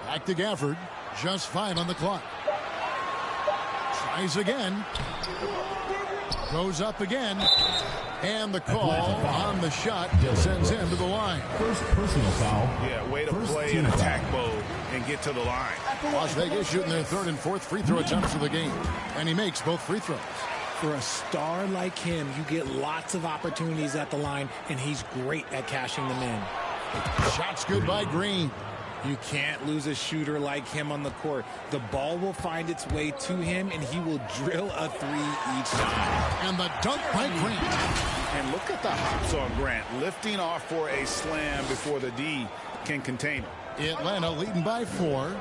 [SPEAKER 12] Back to Gafford. Just 5 on the clock. Tries again. Goes up again. And the call on the shot sends him to the line.
[SPEAKER 16] First personal foul.
[SPEAKER 13] Yeah, way to play in attack mode and get to the line.
[SPEAKER 12] Las Vegas shooting their 3rd and 4th free throw attempts of the game. And he makes both free throws.
[SPEAKER 15] For a star like him, you get lots of opportunities at the line, and he's great at cashing them in.
[SPEAKER 12] Shots good by Green.
[SPEAKER 15] You can't lose a shooter like him on the court. The ball will find its way to him, and he will drill a 3 each time.
[SPEAKER 12] And the dunk by Grant.
[SPEAKER 13] And look at the hops on Grant, lifting off for a slam before the D can contain him.
[SPEAKER 12] Atlanta leading by 4.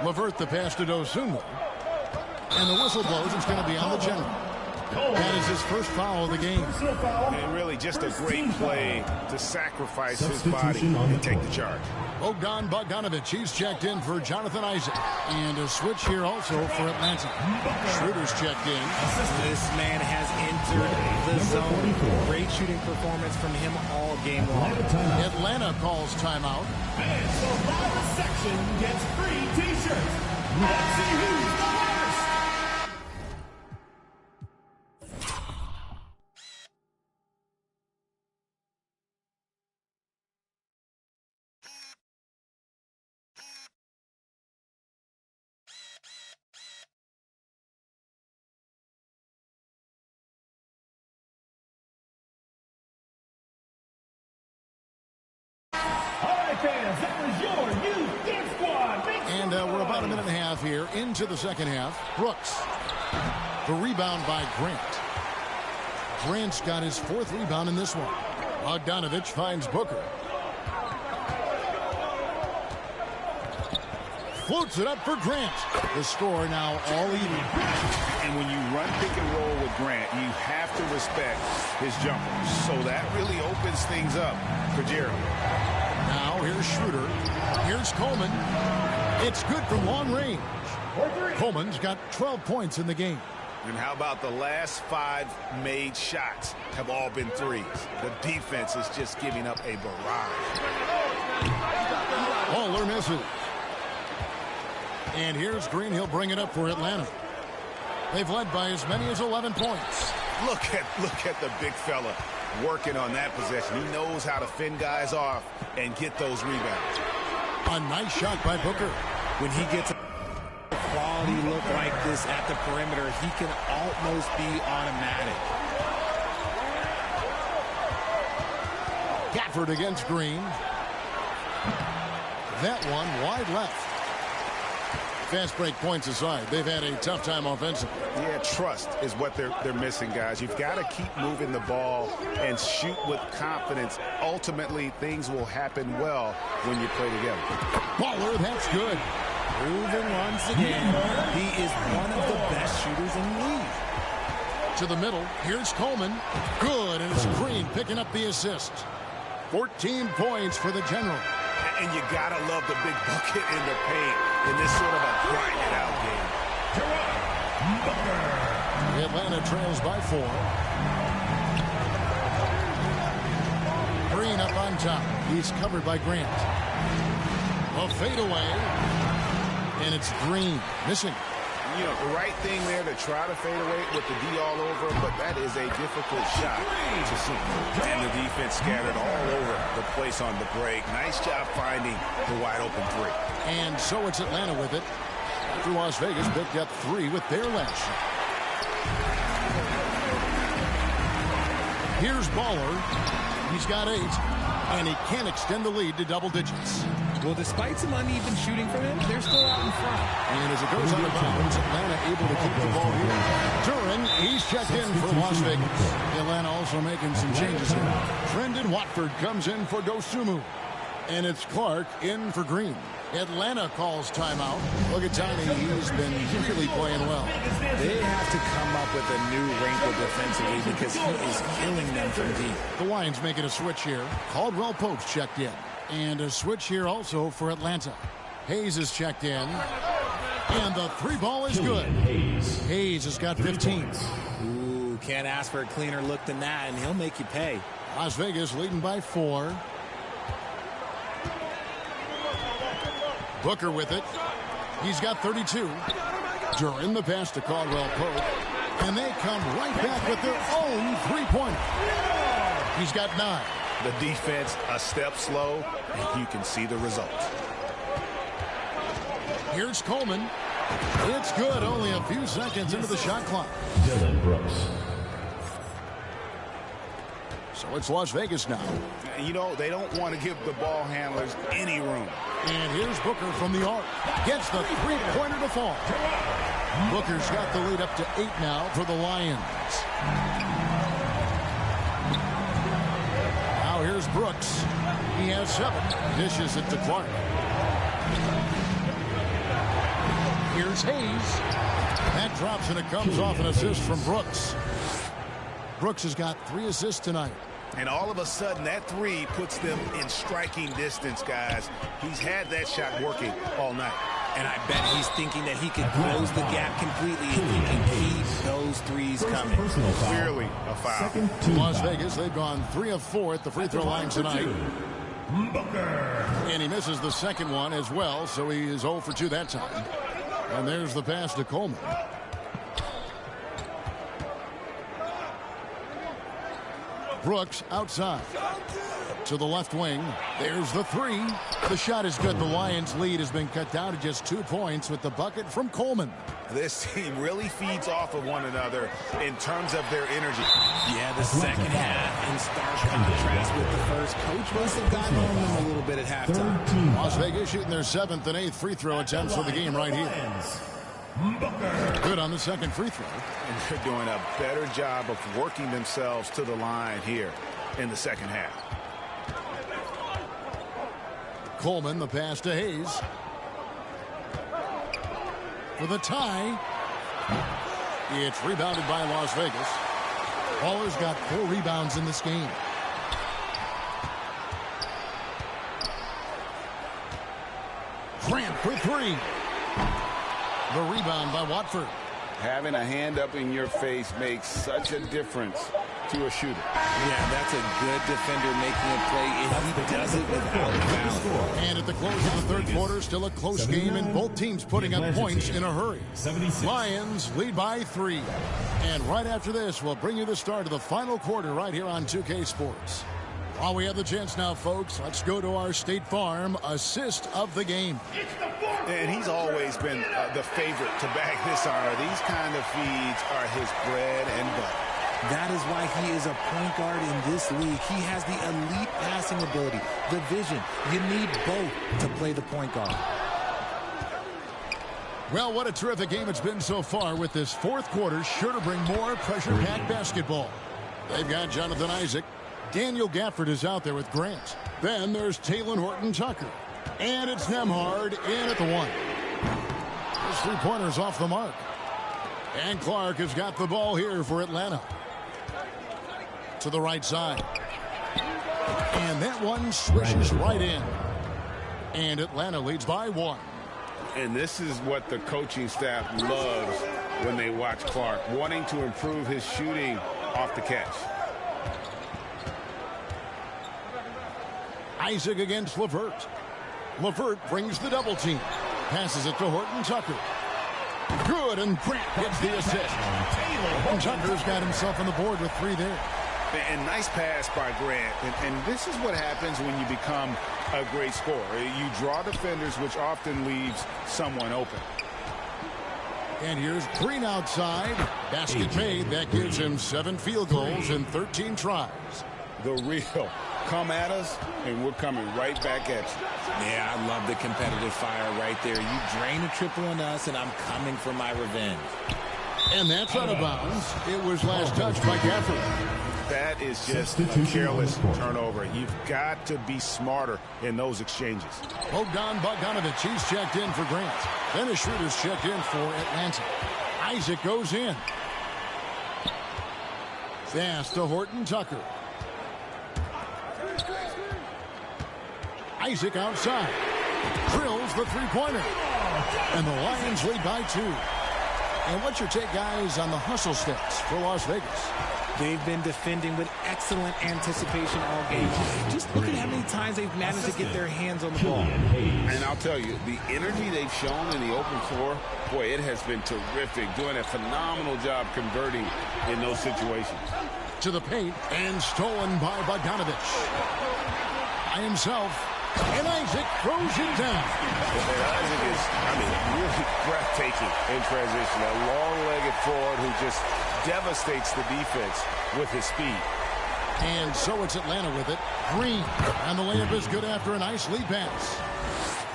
[SPEAKER 12] LeVert the pass to Dosunmu. And the whistle blows. It's going to be on the general. That is his first foul of the game.
[SPEAKER 13] And really just a great play to sacrifice his body and take the charge.
[SPEAKER 12] Bogdan Bogdanovic, he's checked in for Jonathan Isaac. And a switch here also for Atlanta. Schroeder's checked in.
[SPEAKER 15] This man has entered the zone. Great shooting performance from him all game long.
[SPEAKER 12] Atlanta calls timeout.
[SPEAKER 22] And the loudest section gets free t-shirts. Let's see who's the loudest. fans, that was your youth dance squad.
[SPEAKER 12] And we're about a minute and a half here into the second half. Brooks. The rebound by Grant. Grant's got his 4th rebound in this one. Bogdanovich finds Booker. Floats it up for Grant. The score now all even.
[SPEAKER 17] And when you run pick and roll with Grant, you have to respect his jumper. So that really opens things up for Jeremy.
[SPEAKER 12] Now here's Schroeder. Here's Coleman. It's good from long range. Coleman's got 12 points in the game.
[SPEAKER 17] And how about the last 5 made shots have all been threes? The defense is just giving up a barrage.
[SPEAKER 12] Bowler misses. And here's Green. He'll bring it up for Atlanta. They've led by as many as 11 points.
[SPEAKER 17] Look at the big fella working on that possession. He knows how to fend guys off and get those rebounds.
[SPEAKER 12] A nice shot by Booker.
[SPEAKER 15] When he gets a quality look like this at the perimeter, he can almost be automatic.
[SPEAKER 12] Gafford against Green. That one wide left. Fast break points aside, they've had a tough time offensively.
[SPEAKER 17] Yeah, trust is what they're missing, guys. You've got to keep moving the ball and shoot with confidence. Ultimately, things will happen well when you play together.
[SPEAKER 12] Baller, that's good.
[SPEAKER 15] Proven once again, he is one of the best shooters in the league.
[SPEAKER 12] To the middle, here's Coleman. Good, and it's Green picking up the assist. 14 points for the General.
[SPEAKER 17] And you gotta love the big bucket in the paint in this sort of a grind-it-out game.
[SPEAKER 12] Atlanta trails by 4. Green up on top. He's covered by Grant. A fadeaway. And it's Green missing.
[SPEAKER 17] You know, the right thing there to try to fade away with the D all over, but that is a difficult shot to see. And the defense scattered all over the place on the break. Nice job finding the wide open 3.
[SPEAKER 12] And so it's Atlanta with it. After Las Vegas picked up 3 with their last shot. Here's Baller. He's got 8. And he can't extend the lead to double digits.
[SPEAKER 15] Well, despite some uneven shooting from him, they're still out in front.
[SPEAKER 12] And as it goes out of bounds, Atlanta able to keep the ball here. Duran, he's checked in for Las Vegas. Atlanta also making some changes here. Trendon Watford comes in for Dosunmu. And it's Clark in for Green. Atlanta calls timeout. Look at Tiny. He's been really playing well.
[SPEAKER 15] They have to come up with a new wrinkle defensively because he is killing them from deep.
[SPEAKER 12] The Lions making a switch here. Caldwell Pope's checked in. And a switch here also for Atlanta. Hayes is checked in. And the 3 ball is good. Hayes has got 15.
[SPEAKER 15] Ooh, can't ask for a cleaner look than that, and he'll make you pay.
[SPEAKER 12] Las Vegas leading by 4. Booker with it. He's got 32. Duran the pass to Caldwell Pope. And they come right back with their own 3-pointer. He's got 9.
[SPEAKER 17] The defense a step slow, and you can see the results.
[SPEAKER 12] Here's Coleman. It's good. Only a few seconds into the shot clock.
[SPEAKER 16] Dillon Brooks.
[SPEAKER 12] So it's Las Vegas now.
[SPEAKER 17] You know, they don't want to give the ball handlers any room.
[SPEAKER 12] And here's Booker from the arc. Gets the 3-pointer to fall. Booker's got the lead up to 8 now for the Lions. Now here's Brooks. He has 7. Dishes it to Clark. Here's Hayes. That drops and it comes off an assist from Brooks. Brooks has got 3 assists tonight.
[SPEAKER 17] And all of a sudden, that 3 puts them in striking distance, guys. He's had that shot working all night.
[SPEAKER 15] And I bet he's thinking that he can close the gap completely if he can keep those threes coming.
[SPEAKER 17] Clearly a foul.
[SPEAKER 12] Las Vegas, they've gone 3 of 4 at the free throw line tonight. And he misses the second one as well, so he is 0 for 2 that time. And there's the pass to Coleman. Brooks outside to the left wing. There's the 3. The shot is good. The Lions lead has been cut down to just 2 points with the bucket from Coleman.
[SPEAKER 17] This team really feeds off of one another in terms of their energy.
[SPEAKER 15] Yeah, the second half in stark contrast with the first. Coach must have gotten on them a little bit at halftime.
[SPEAKER 12] Las Vegas shooting their 7th and 8th free throw attempts for the game right here. Good on the second free throw.
[SPEAKER 17] And they're doing a better job of working themselves to the line here in the second half.
[SPEAKER 12] Coleman, the pass to Hayes. For the tie. It's rebounded by Las Vegas. Baller's got 4 rebounds in this game. Grant for 3. The rebound by Watford.
[SPEAKER 17] Having a hand up in your face makes such a difference to a shooter.
[SPEAKER 15] Yeah, that's a good defender making a play, and he does it without foul.
[SPEAKER 12] And at the close of the third quarter, still a close game, and both teams putting up points in a hurry. Lions lead by 3. And right after this, we'll bring you the start of the final quarter right here on 2K Sports. While we have the chance now, folks, let's go to our State Farm assist of the game.
[SPEAKER 17] And he's always been the favorite to bag this honor. These kind of feeds are his bread and butter.
[SPEAKER 15] That is why he is a point guard in this league. He has the elite passing ability, the vision. You need both to play the point guard.
[SPEAKER 12] Well, what a terrific game it's been so far, with this fourth quarter sure to bring more pressure-packed basketball. They've got Jonathan Isaac. Daniel Gafford is out there with Grant. Then there's Talen Horton-Tucker. And it's Nembhard in at the 1. His three-pointer's off the mark. And Clark has got the ball here for Atlanta. To the right side. And that one swishes right in. And Atlanta leads by 1.
[SPEAKER 17] And this is what the coaching staff loves when they watch Clark, wanting to improve his shooting off the catch.
[SPEAKER 12] Isaac against LeVert. LeVert brings the double team. Passes it to Horton-Tucker. Good, and Grant gets the assist. Horton-Tucker's got himself on the board with 3 there.
[SPEAKER 17] And nice pass by Grant. And this is what happens when you become a great scorer. You draw defenders, which often leaves someone open.
[SPEAKER 12] And here's Green outside. Basket made. That gives him 7 field goals in 13 tries.
[SPEAKER 17] The real come at us, and we're coming right back at you.
[SPEAKER 15] Yeah, I love the competitive fire right there. You drain a triple on us, and I'm coming for my revenge.
[SPEAKER 12] And that's out of bounds. It was last touched by Gafford.
[SPEAKER 17] That is just a careless turnover. You've got to be smarter in those exchanges.
[SPEAKER 12] Bogdan Bogdanovic, he's checked in for Grant. Then his shooter's checked in for Atlanta. Isaac goes in. Fast to Horton-Tucker. Isaac outside. Drills the three-pointer. And the Lions lead by 2. And what's your take, guys, on the hustle steps for Las Vegas?
[SPEAKER 15] They've been defending with excellent anticipation all game. Just look at how many times they've managed to get their hands on the ball.
[SPEAKER 17] And I'll tell you, the energy they've shown in the open floor, boy, it has been terrific. Doing a phenomenal job converting in those situations.
[SPEAKER 12] To the paint, and stolen by Bogdanovic. By himself. And Isaac throws it down.
[SPEAKER 17] And Isaac is, really breathtaking in transition. A long-legged forward who just devastates the defense with his speed.
[SPEAKER 12] And so it's Atlanta with it. Green. And the layup is good after a nice lead pass.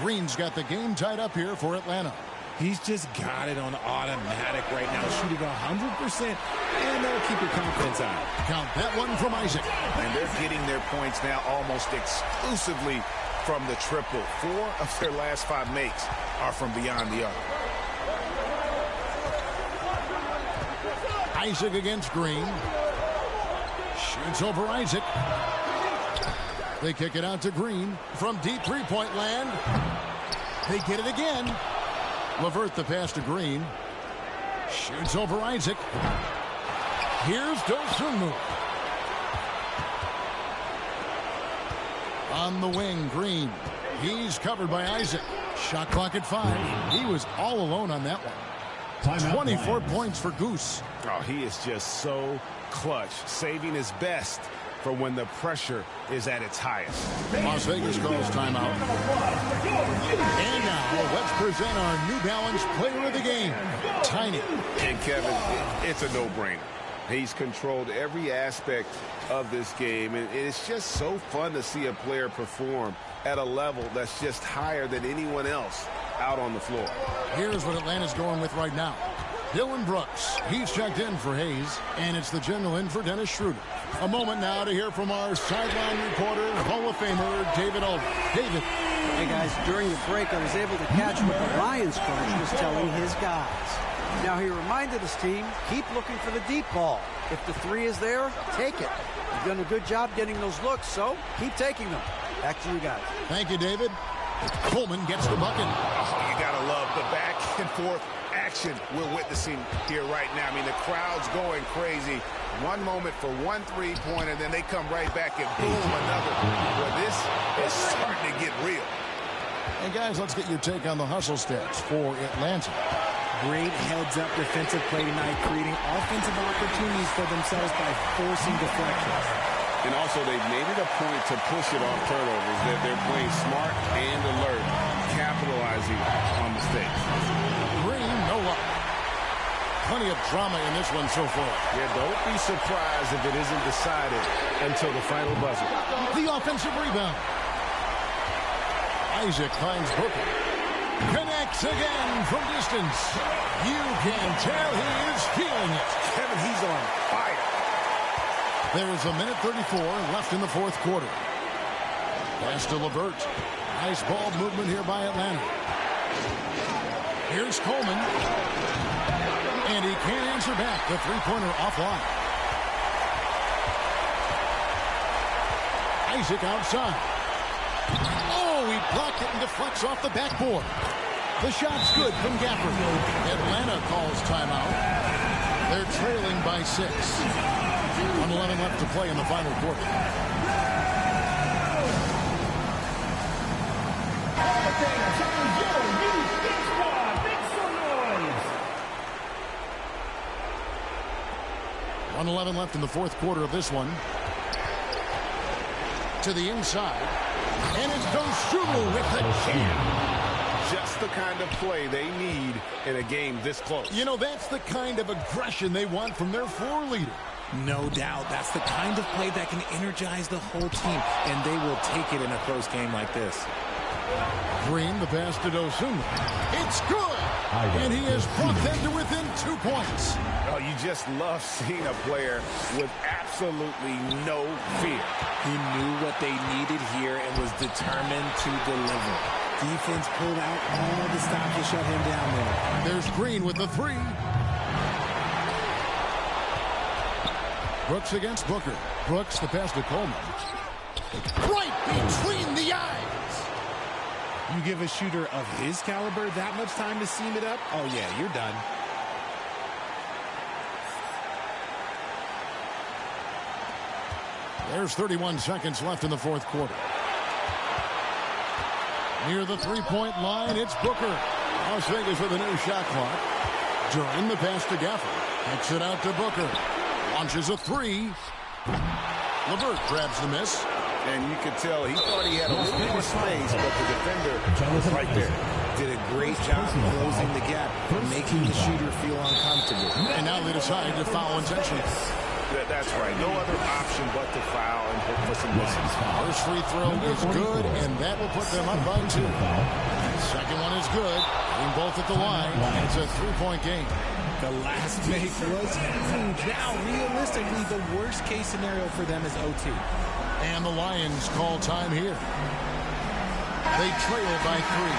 [SPEAKER 12] Green's got the game tied up here for Atlanta.
[SPEAKER 15] He's just got it on automatic right now, shooting 100%, and they'll keep your confidence high.
[SPEAKER 12] Count that one from Isaac.
[SPEAKER 17] And they're getting their points now almost exclusively from the triple. 4 of their last 5 makes are from beyond the arc.
[SPEAKER 12] Isaac against Green. Shoots over Isaac. They kick it out to Green from deep three-point land. They get it again. LeVert the pass to Green. Shoots over Isaac. Here's Dosunmu. On the wing, Green. He's covered by Isaac. Shot clock at 5. He was all alone on that one. 24 points for Goose.
[SPEAKER 17] Oh, he is just so clutch, saving his best for when the pressure is at its highest.
[SPEAKER 12] Las Vegas calls timeout. And now, let's present our New Balance Player of the Game, Tiny.
[SPEAKER 14] And Kevin, it's a no-brainer. He's controlled every aspect of this game, and it's just so fun to see a player perform at a level that's just higher than anyone else out on the floor.
[SPEAKER 12] Here's what Atlanta's going with right now. Dylan Brooks, he's checked in for Hayes, and it's the general in for Dennis Schroeder. A moment now to hear from our sideline reporter, Hall of Famer David Olden. David.
[SPEAKER 1] Hey guys, during the break I was able to catch what the Lions coach was telling his guys. Now he reminded his team, keep looking for the deep ball. If the three is there, take it. You've done a good job getting those looks, so keep taking them. Back to you guys.
[SPEAKER 12] Thank you, David. Coleman gets the bucket.
[SPEAKER 17] Oh, you gotta love the back and forth action we're witnessing here right now. I mean, the crowd's going crazy. One moment for one three-pointer, then they come right back and boom, another. Well, this is starting to get real.
[SPEAKER 12] And guys, let's get your take on the hustle stats for Atlanta.
[SPEAKER 15] Great heads-up defensive play tonight, creating offensive opportunities for themselves by forcing deflections.
[SPEAKER 14] And also, they've made it a point to push it off turnovers. They're playing smart and alert, capitalizing on mistakes.
[SPEAKER 12] Green, no luck. Plenty of drama in this one so far.
[SPEAKER 14] Yeah, don't be surprised if it isn't decided until the final buzzer.
[SPEAKER 12] The offensive rebound. Isaac finds Booker. Connects again from distance. You can tell he is feeling it.
[SPEAKER 17] Kevin, he's on fire.
[SPEAKER 12] There is a minute 34 left in the fourth quarter. Pass to LeVert. Nice ball movement here by Atlanta. Here's Coleman. And he can't answer back. The three-pointer offline. Isaac outside. Oh, he blocked it and deflects off the backboard. The shot's good from Gafford. Atlanta calls timeout. They're trailing by 6. 1:11 left to play in the final quarter. .11 left in the fourth quarter of this one. To the inside. And it's Dosunmu with the jam.
[SPEAKER 14] Just the kind of play they need in a game this close.
[SPEAKER 12] You know, that's the kind of aggression they want from their floor leader.
[SPEAKER 15] No doubt. That's the kind of play that can energize the whole team, and they will take it in a close game like this.
[SPEAKER 12] Green, the pass to Dosunmu. It's good! And he has brought them to within 2 points.
[SPEAKER 17] Oh, you just love seeing a player with absolutely no fear.
[SPEAKER 15] He knew what they needed here and was determined to deliver. Defense pulled out all the stops to shut him down there.
[SPEAKER 12] There's Green with the three. Brooks against Booker. Brooks, the pass to Coleman. Right between the eyes.
[SPEAKER 15] You give a shooter of his caliber that much time to seam it up? Oh, yeah, you're done.
[SPEAKER 12] There's 31 seconds left in the fourth quarter. Near the three-point line, it's Booker. Las Vegas with a new shot clock. During the pass to Gafford. Kicks it out to Booker. Launches a three. LeVert grabs the miss.
[SPEAKER 17] And you could tell he thought he had a little more space, but the defender was right there.
[SPEAKER 15] Did a great job closing the gap, making the shooter feel uncomfortable.
[SPEAKER 12] And now they decide to foul intentionally.
[SPEAKER 17] That's right. No other option but to foul and hope for some misses.
[SPEAKER 12] First free throw is good, and that will put them up by 2. Second one is good. Getting both at the line. It's a three-point game.
[SPEAKER 15] The last make was huge. Now, realistically, the worst-case scenario for them is OT.
[SPEAKER 12] And the Lions call time here. They trail by 3.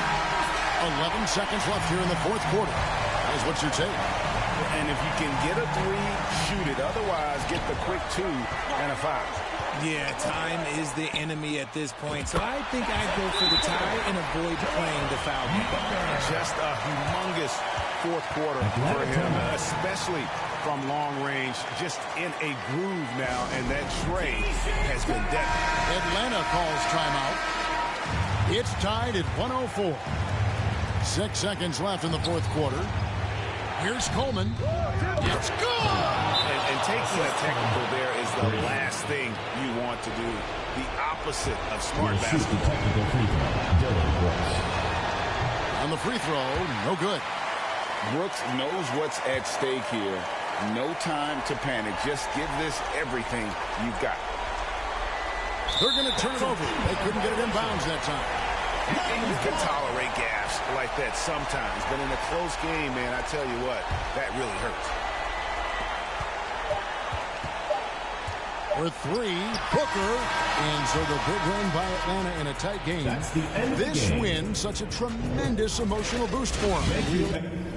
[SPEAKER 12] 11 seconds left here in the fourth quarter. Guys, what's your take?
[SPEAKER 17] And if you can get a 3, shoot it. Otherwise, get the quick 2 and a 5.
[SPEAKER 15] Yeah, time is the enemy at this point. So I think I'd go for the tie and avoid playing the foul game.
[SPEAKER 17] Just a humongous fourth quarter for him, especially from long range, just in a groove now, and that trade has been deadly.
[SPEAKER 12] Atlanta calls timeout. It's tied at 104. 6 seconds left in the fourth quarter. Here's Coleman. It's good!
[SPEAKER 17] And taking a technical there is the last thing you want to do. The opposite of smart basketball.
[SPEAKER 12] On the free throw, no good.
[SPEAKER 17] Brooks knows what's at stake here. No time to panic. Just give this everything you've got.
[SPEAKER 12] They're going to turn it over. They couldn't get it in bounds that time.
[SPEAKER 17] You can tolerate gaps like that sometimes, but in a close game, man, I tell you what, that really hurts.
[SPEAKER 12] For three, Booker. And so the big win by Atlanta in a tight game.
[SPEAKER 16] That's the end of the
[SPEAKER 12] This
[SPEAKER 16] game.
[SPEAKER 12] win, such a tremendous emotional boost for him.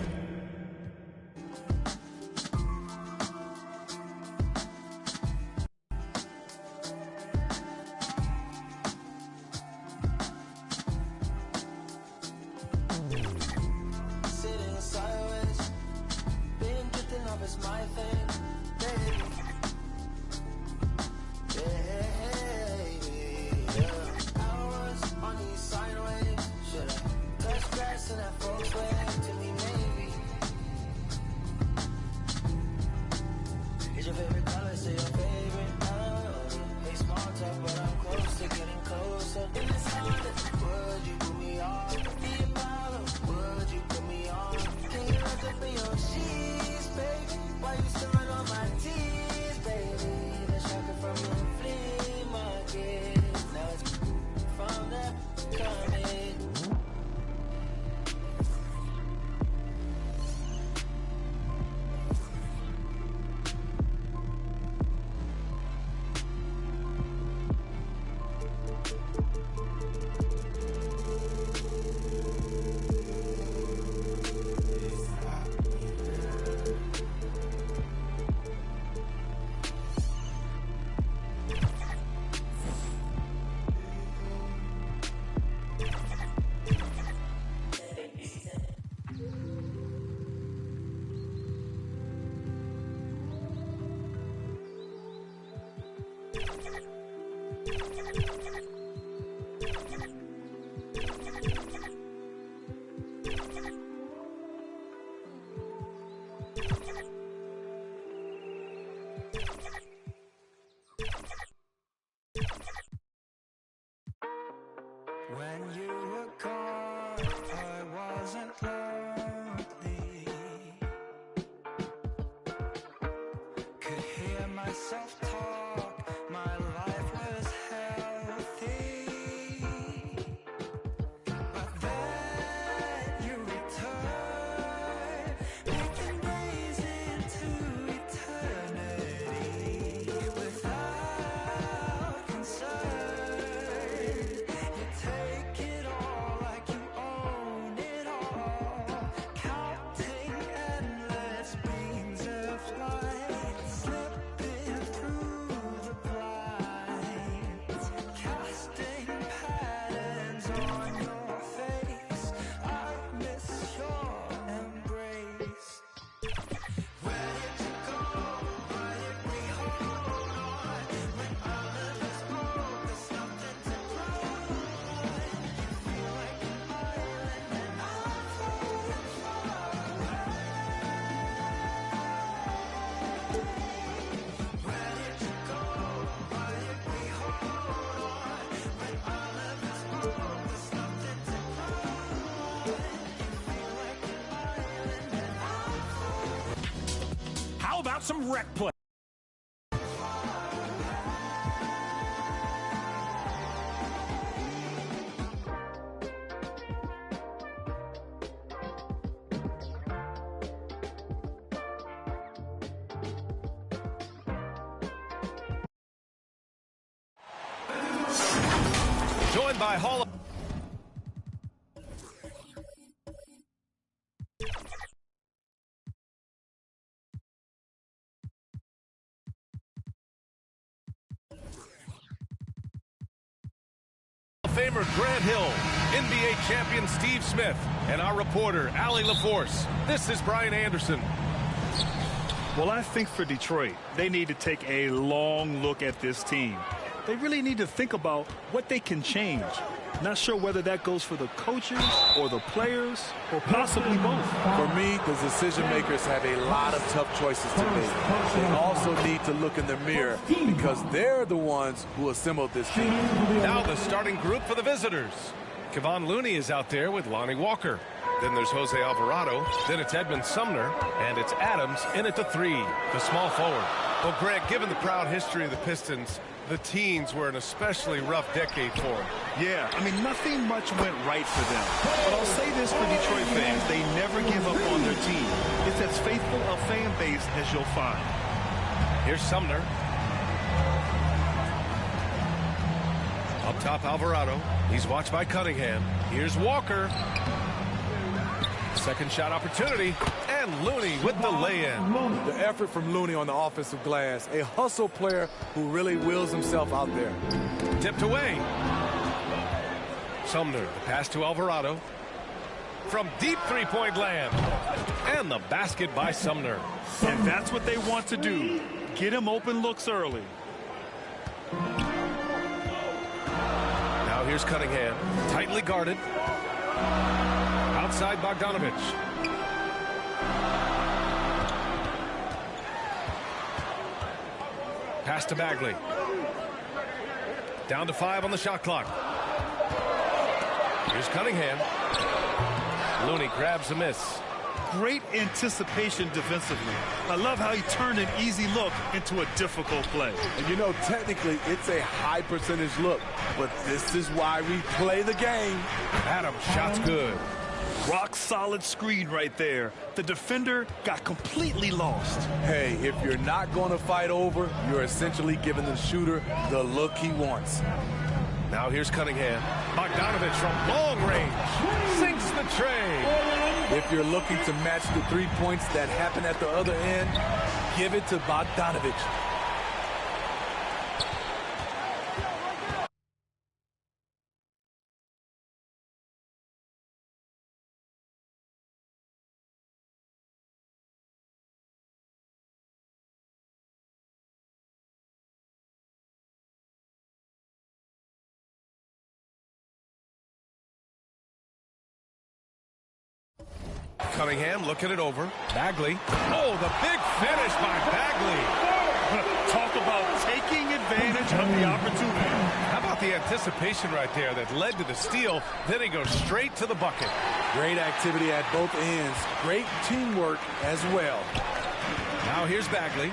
[SPEAKER 3] When you were gone, I wasn't lonely. Could hear myself talk, my life was healthy. But then you returned, making days into eternity. Without concern, take it all like you own it all. Counting endless beams of light, slipping through the blinds, casting patterns on your face. I miss your embrace. Where did you go? Why did we hold on? When all of us broke, there's nothing to prove.
[SPEAKER 22] How about some rec play?
[SPEAKER 2] Joined by Hall of Famer Grant Hill, NBA champion Steve Smith, and our reporter, Allie LaForce. This is Brian Anderson.
[SPEAKER 5] Well, I think for Detroit, they need to take a long look at this team. They really need to think about what they can change. Not sure whether that goes for the coaches or the players or possibly both.
[SPEAKER 21] For me, the decision makers have a lot of tough choices to make. They also need to look in the mirror because they're the ones who assembled this team.
[SPEAKER 2] Now the starting group for the visitors. Kevon Looney is out there with Lonnie Walker. Then there's Jose Alvarado. Then it's Edmund Sumner. And it's Adams in at the 3, the small forward. Well, Grant, given the proud history of the Pistons, the teens were an especially rough decade for them.
[SPEAKER 5] Yeah, I mean, nothing much went right for them. But I'll say this for Detroit fans, they never give up on their team. It's as faithful a fan base as you'll find.
[SPEAKER 2] Here's Sumner. Up top, Alvarado. He's watched by Cunningham. Here's Walker. Second shot opportunity, and Looney with the lay-in.
[SPEAKER 21] The effort from Looney on the offensive glass, a hustle player who really wills himself out there.
[SPEAKER 2] Tipped away. Sumner, the pass to Alvarado. From deep three-point land. And the basket by Sumner.
[SPEAKER 5] And that's what they want to do. Get him open looks early.
[SPEAKER 2] Now here's Cunningham, tightly guarded. Outside Bogdanovich. Pass to Bagley. Down to 5 on the shot clock. Here's Cunningham. Looney grabs a miss.
[SPEAKER 5] Great anticipation defensively. I love how he turned an easy look into a difficult play.
[SPEAKER 21] And you know, technically, it's a high percentage look, but this is why we play the game.
[SPEAKER 2] Adams, shot's good.
[SPEAKER 5] Rock solid screen right there. The defender got completely lost.
[SPEAKER 21] Hey, if you're not going to fight over, you're essentially giving the shooter the look he wants.
[SPEAKER 2] Now here's Cunningham. Bogdanovich from long range. Sinks the tray.
[SPEAKER 21] If you're looking to match the 3 points that happen at the other end, give it to Bogdanovich.
[SPEAKER 2] Cunningham looking it over. Bagley. Oh, the big finish by Bagley.
[SPEAKER 5] Talk about taking advantage of the opportunity.
[SPEAKER 2] How about the anticipation right there that led to the steal? Then he goes straight to the bucket.
[SPEAKER 21] Great activity at both ends. Great teamwork as well.
[SPEAKER 2] Now here's Bagley.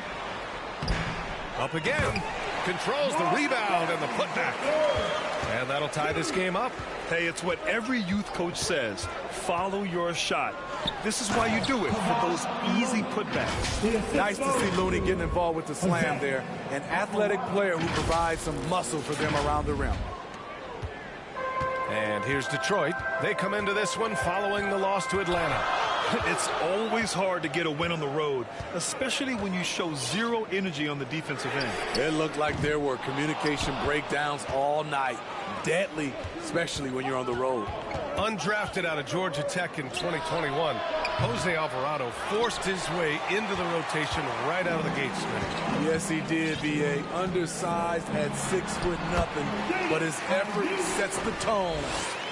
[SPEAKER 2] Up again. Controls the rebound and the putback. And that'll tie this game up.
[SPEAKER 5] Hey, it's what every youth coach says. Follow your shot. This is why you do it, for those easy putbacks.
[SPEAKER 21] Nice to see Looney getting involved with the slam there. An athletic player who provides some muscle for them around the rim.
[SPEAKER 2] And here's Detroit. They come into this one following the loss to Atlanta.
[SPEAKER 5] It's always hard to get a win on the road, especially when you show zero energy on the defensive end.
[SPEAKER 21] It looked like there were communication breakdowns all night. Deadly, especially when you're on the road.
[SPEAKER 2] Undrafted out of Georgia Tech in 2021, Jose Alvarado forced his way into the rotation right out of the gates.
[SPEAKER 21] Yes, he did, B.A. Undersized, had 6'0", but his effort sets the tone.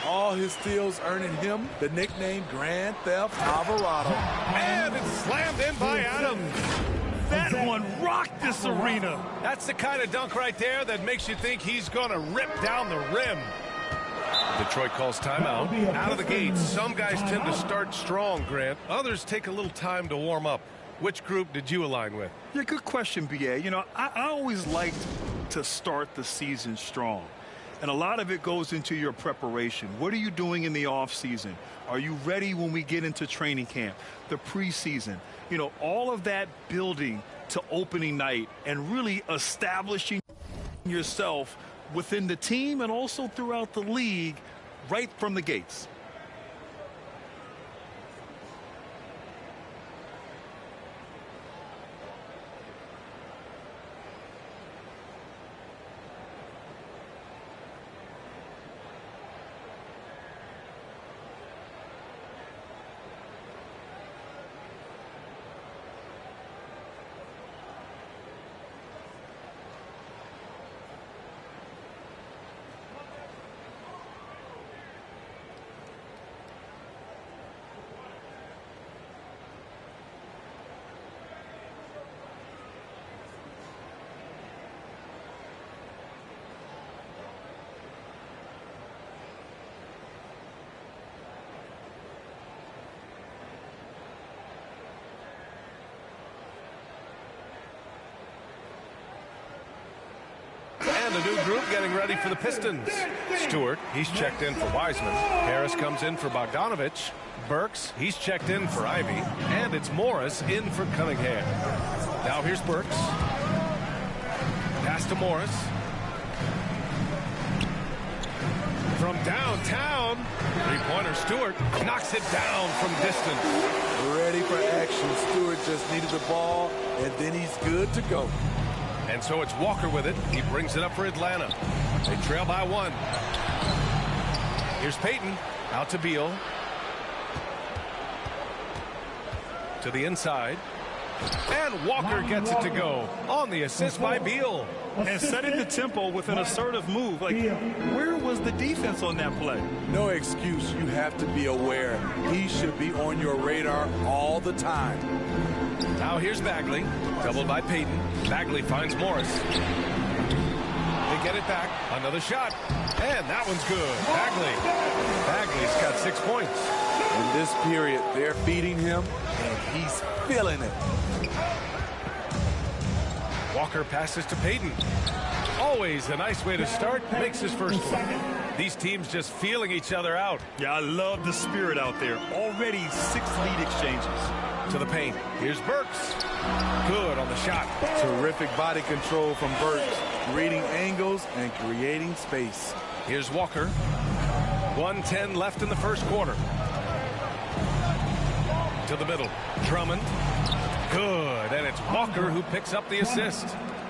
[SPEAKER 21] All his steals earning him the nickname Grand Theft Alvarado.
[SPEAKER 2] And it's slammed in by Adams.
[SPEAKER 5] That one rocked this arena.
[SPEAKER 2] That's the kind of dunk right there that makes you think he's going to rip down the rim. Detroit calls timeout. Out of the gates, some guys tend to start strong, Grant. Others take a little time to warm up. Which group did you align with?
[SPEAKER 5] Yeah, good question, B.A. You know, I always liked to start the season strong. And a lot of it goes into your preparation. What are you doing in the off season? Are you ready when we get into training camp, the preseason? You know, all of that building to opening night and really establishing yourself within the team and also throughout the league right from the gates.
[SPEAKER 2] And the new group getting ready for the Pistons. Stewart, he's checked in for Wiseman. Harris comes in for Bogdanovich. Burks, he's checked in for Ivy. And it's Morris in for Cunningham. Now here's Burks. Pass to Morris. From downtown, three-pointer Stewart knocks it down from distance.
[SPEAKER 21] Ready for action. Stewart just needed the ball, and then he's good to go.
[SPEAKER 2] And so it's Walker with it. He brings it up for Atlanta. They trail by 1. Here's Payton. Out to Beal. To the inside. And Walker gets it to go on the assist by Beal.
[SPEAKER 5] And setting the tempo with an assertive move. Like, where was the defense on that play?
[SPEAKER 21] No excuse. You have to be aware. He should be on your radar all the time.
[SPEAKER 2] Now here's Bagley. Doubled by Payton. Bagley finds Morris. They get it back. Another shot. And that one's good. Bagley's got 6 points.
[SPEAKER 21] In this period, they're feeding him, and he's feeling it.
[SPEAKER 2] Walker passes to Payton. Always a nice way to start. Makes his first one. These teams just feeling each other out.
[SPEAKER 5] Yeah, I love the spirit out there. Already 6 lead exchanges.
[SPEAKER 2] To the paint. Here's Burks. Good on the shot.
[SPEAKER 21] Terrific body control from Burks. Reading angles and creating space.
[SPEAKER 2] Here's Walker. 1:10 left in the first quarter. To the middle. Drummond. Good. And it's Walker who picks up the assist.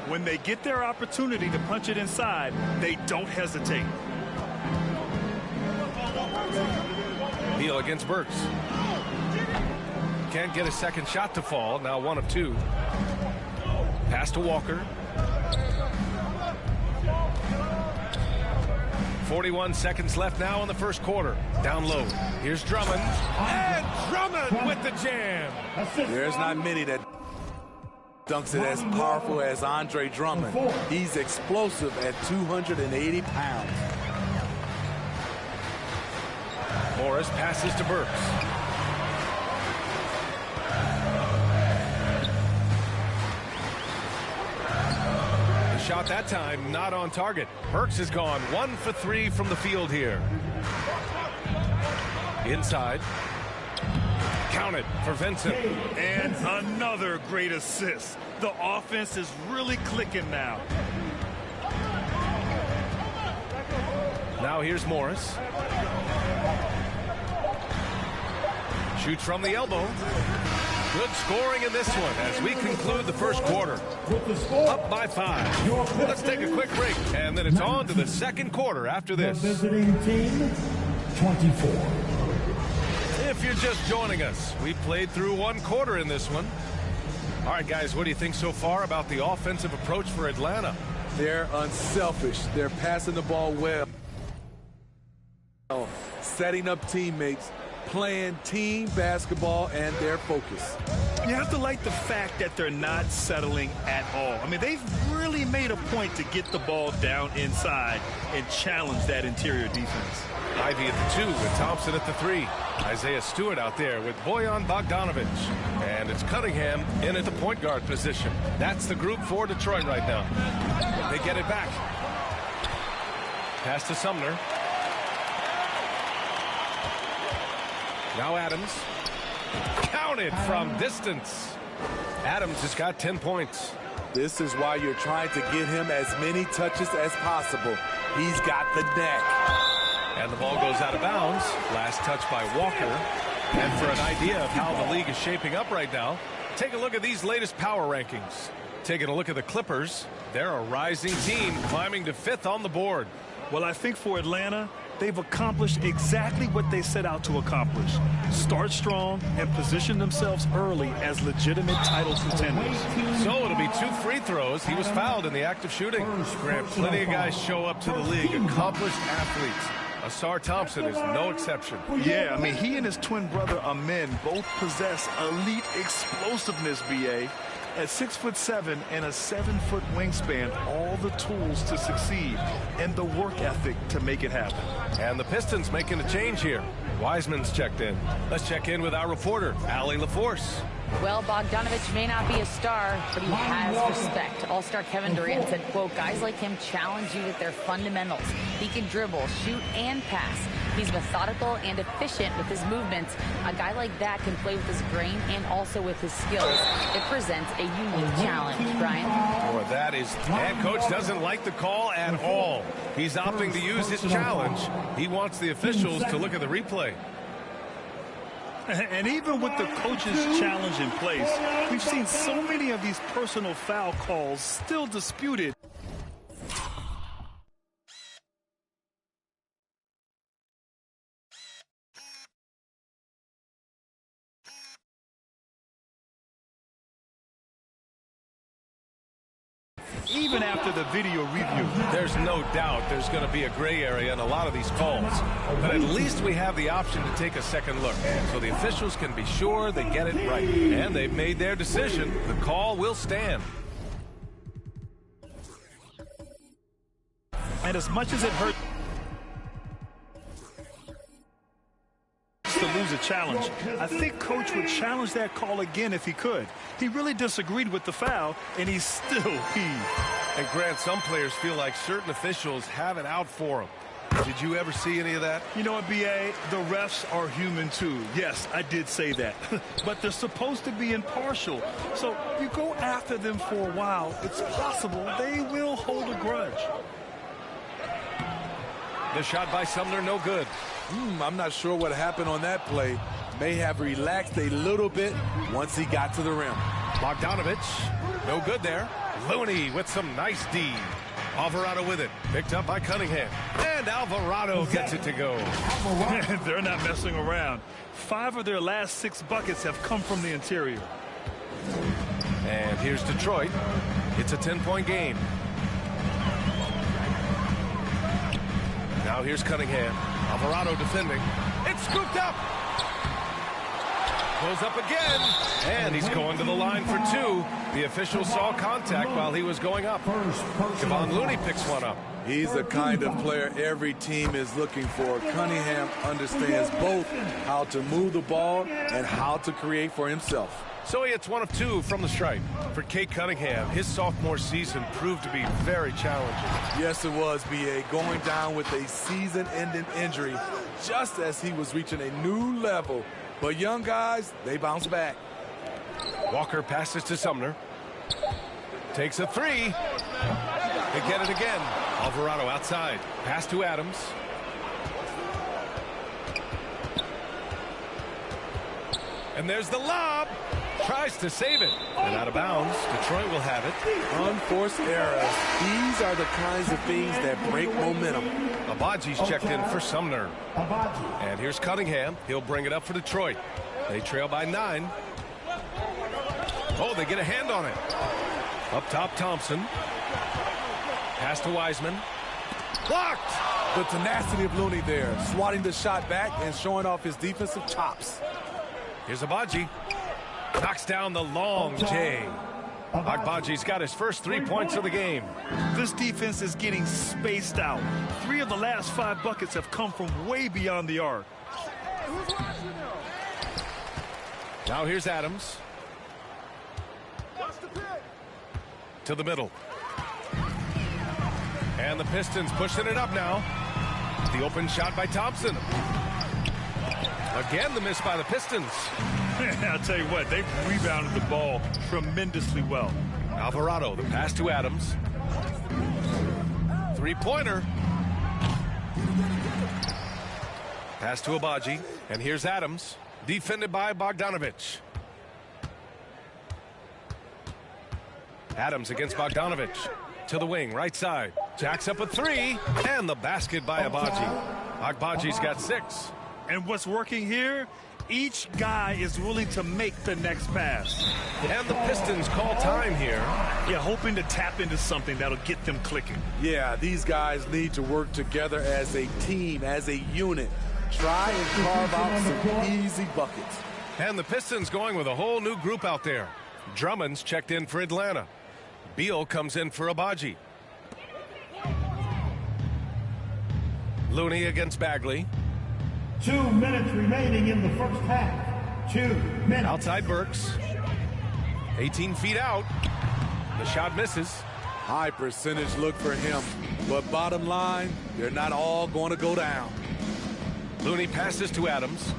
[SPEAKER 5] When they get their opportunity to punch it inside, they don't hesitate.
[SPEAKER 2] Beal against Burks. Can't get a second shot to fall. Now 1 of 2. Pass to Walker. 41 seconds left now in the first quarter. Down low. Here's Drummond. And Drummond with the jam.
[SPEAKER 21] There's not many that dunks it as powerful as Andre Drummond. He's explosive at 280 pounds.
[SPEAKER 2] Morris passes to Burks. Shot that time, not on target. Burks has gone 1 for 3 from the field here. Inside. Count it for Vincent.
[SPEAKER 5] And another great assist. The offense is really clicking now.
[SPEAKER 2] Now here's Morris. Shoots from the elbow. Good scoring in this one as we conclude the first quarter. Up by 5. Let's take a quick break, and then it's on to the second quarter after this.
[SPEAKER 22] Visiting team, 24.
[SPEAKER 2] If you're just joining us, we played through 1 quarter in this one. All right, guys, what do you think so far about the offensive approach for Atlanta?
[SPEAKER 21] They're unselfish. They're passing the ball well. Setting up teammates, playing team basketball, and their focus.
[SPEAKER 5] You have to like the fact that they're not settling at all. I mean, they've really made a point to get the ball down inside and challenge that interior defense.
[SPEAKER 2] Ivy at the 2 with Thompson at the 3. Isaiah Stewart out there with Bojan Bogdanovich. And it's Cunningham in at the point guard position. That's the group for Detroit right now. They get it back. Pass to Sumner. Now Adams. Counted from distance. Adams has got 10 points.
[SPEAKER 21] This is why you're trying to get him as many touches as possible. He's got the neck.
[SPEAKER 2] And the ball goes out of bounds. Last touch by Walker. And for an idea of how the league is shaping up right now, take a look at these latest power rankings. Taking a look at the Clippers, they're a rising team climbing to 5th on the board.
[SPEAKER 5] Well, I think for Atlanta, they've accomplished exactly what they set out to accomplish. Start strong and position themselves early as legitimate title contenders.
[SPEAKER 2] So it'll be 2 free throws. He was fouled in the act of shooting. Grant, plenty of guys show up to the league, accomplished athletes. Asar Thompson is no exception.
[SPEAKER 5] Yeah, I mean, he and his twin brother Amen both possess elite explosiveness, B.A. At 6'7" and a 7-foot wingspan, all the tools to succeed and the work ethic to make it happen.
[SPEAKER 2] And the Pistons making a change here. Wiseman's checked in. Let's check in with our reporter, Allie LaForce.
[SPEAKER 6] Well, Bogdanovich may not be a star, but he has respect. All-star Kevin Durant said, quote, guys like him challenge you with their fundamentals. He can dribble, shoot, and pass. He's methodical and efficient with his movements. A guy like that can play with his brain and also with his skills. It presents a unique challenge, Brian.
[SPEAKER 2] Boy, that is, and coach doesn't like the call at all. He's opting to use his challenge. He wants the officials to look at the replay.
[SPEAKER 5] And even with the coach's challenge in place, we've seen so many of these personal foul calls still disputed. Even after the video review.
[SPEAKER 2] There's no doubt there's going to be a gray area in a lot of these calls. But at least we have the option to take a second look. So the officials can be sure they get it right. And they've made their decision. The call will stand.
[SPEAKER 5] And as much as it hurt to lose a challenge, I think coach would challenge that call again if he could. He really disagreed with the foul, and he's still peeved.
[SPEAKER 2] And Grant, some players feel like certain officials have it out for them. Did you ever see any of that?
[SPEAKER 5] You know what, B.A.? The refs are human too. Yes, I did say that. But they're supposed to be impartial. So you go after them for a while, it's possible they will hold a grudge.
[SPEAKER 2] The shot by Sumner, no good.
[SPEAKER 21] I'm not sure what happened on that play. May have relaxed a little bit once he got to the rim.
[SPEAKER 2] Bogdanovich, no good there. Looney with some nice D. Alvarado with it, picked up by Cunningham. And Alvarado gets it to go.
[SPEAKER 5] They're not messing around. 5 of their last 6 buckets have come from the interior.
[SPEAKER 2] And here's Detroit. It's a 10-point game. Now here's Cunningham. Alvarado defending. It's scooped up. Goes up again. And he's going to the line for 2. The official saw contact while he was going up. Kevon Looney picks one up.
[SPEAKER 21] He's the kind of player every team is looking for. Cunningham understands both how to move the ball and how to create for himself.
[SPEAKER 2] So he hits 1 of 2 from the stripe. For Cade Cunningham, his sophomore season proved to be very challenging.
[SPEAKER 21] Yes, it was, B.A. Going down with a season-ending injury just as he was reaching a new level. But young guys, they bounce back.
[SPEAKER 2] Walker passes to Sumner. Takes a 3. They get it again. Alvarado outside. Pass to Adams. And there's the lob. Tries to save it. And out of bounds. Detroit will have it.
[SPEAKER 21] Unforced errors. These are the kinds of things that break momentum.
[SPEAKER 2] Abaji's checked in for Sumner. And here's Cunningham. He'll bring it up for Detroit. They trail by 9. Oh, they get a hand on it. Up top, Thompson. Pass to Wiseman. Blocked!
[SPEAKER 21] The tenacity of Looney there, swatting the shot back and showing off his defensive chops.
[SPEAKER 2] Here's Abaji. Knocks down the long J. Agbaji's got his first 3 points of the game.
[SPEAKER 5] This defense is getting spaced out. 3 of the last 5 buckets have come from way beyond the arc.
[SPEAKER 2] Now here's Adams. To the middle. And the Pistons pushing it up now. The open shot by Thompson. Again, the miss by the Pistons.
[SPEAKER 5] I'll tell you what, they've rebounded the ball tremendously well.
[SPEAKER 2] Alvarado, the pass to Adams. 3-pointer. Pass to Abaji. And here's Adams, defended by Bogdanovich. Adams against Bogdanovich. To the wing, right side. Jacks up a 3. And the basket by Abaji. Agbaji's got 6.
[SPEAKER 5] And what's working here? Each guy is willing to make the next pass.
[SPEAKER 2] And the Pistons call time here.
[SPEAKER 5] Yeah, hoping to tap into something that'll get them clicking.
[SPEAKER 21] Yeah, these guys need to work together as a team, as a unit. Try and carve out some easy buckets.
[SPEAKER 2] And the Pistons going with a whole new group out there. Drummond's checked in for Atlanta. Beal comes in for Abaji. Looney against Bagley.
[SPEAKER 22] 2 minutes remaining in the first half. 2 minutes.
[SPEAKER 2] Outside Burks. 18 feet out. The shot misses.
[SPEAKER 21] High percentage look for him. But bottom line, they're not all going to go down.
[SPEAKER 2] Looney passes to Adams.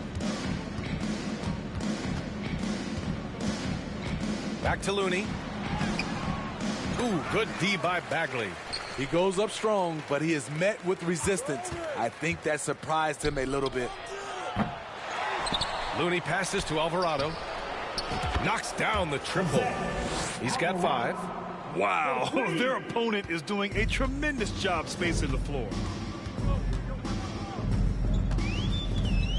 [SPEAKER 2] Back to Looney. Ooh, good D by Bagley.
[SPEAKER 21] He goes up strong, but he is met with resistance. I think that surprised him a little bit.
[SPEAKER 2] Looney passes to Alvarado. Knocks down the triple. He's got 5.
[SPEAKER 5] Wow, their opponent is doing a tremendous job spacing the floor.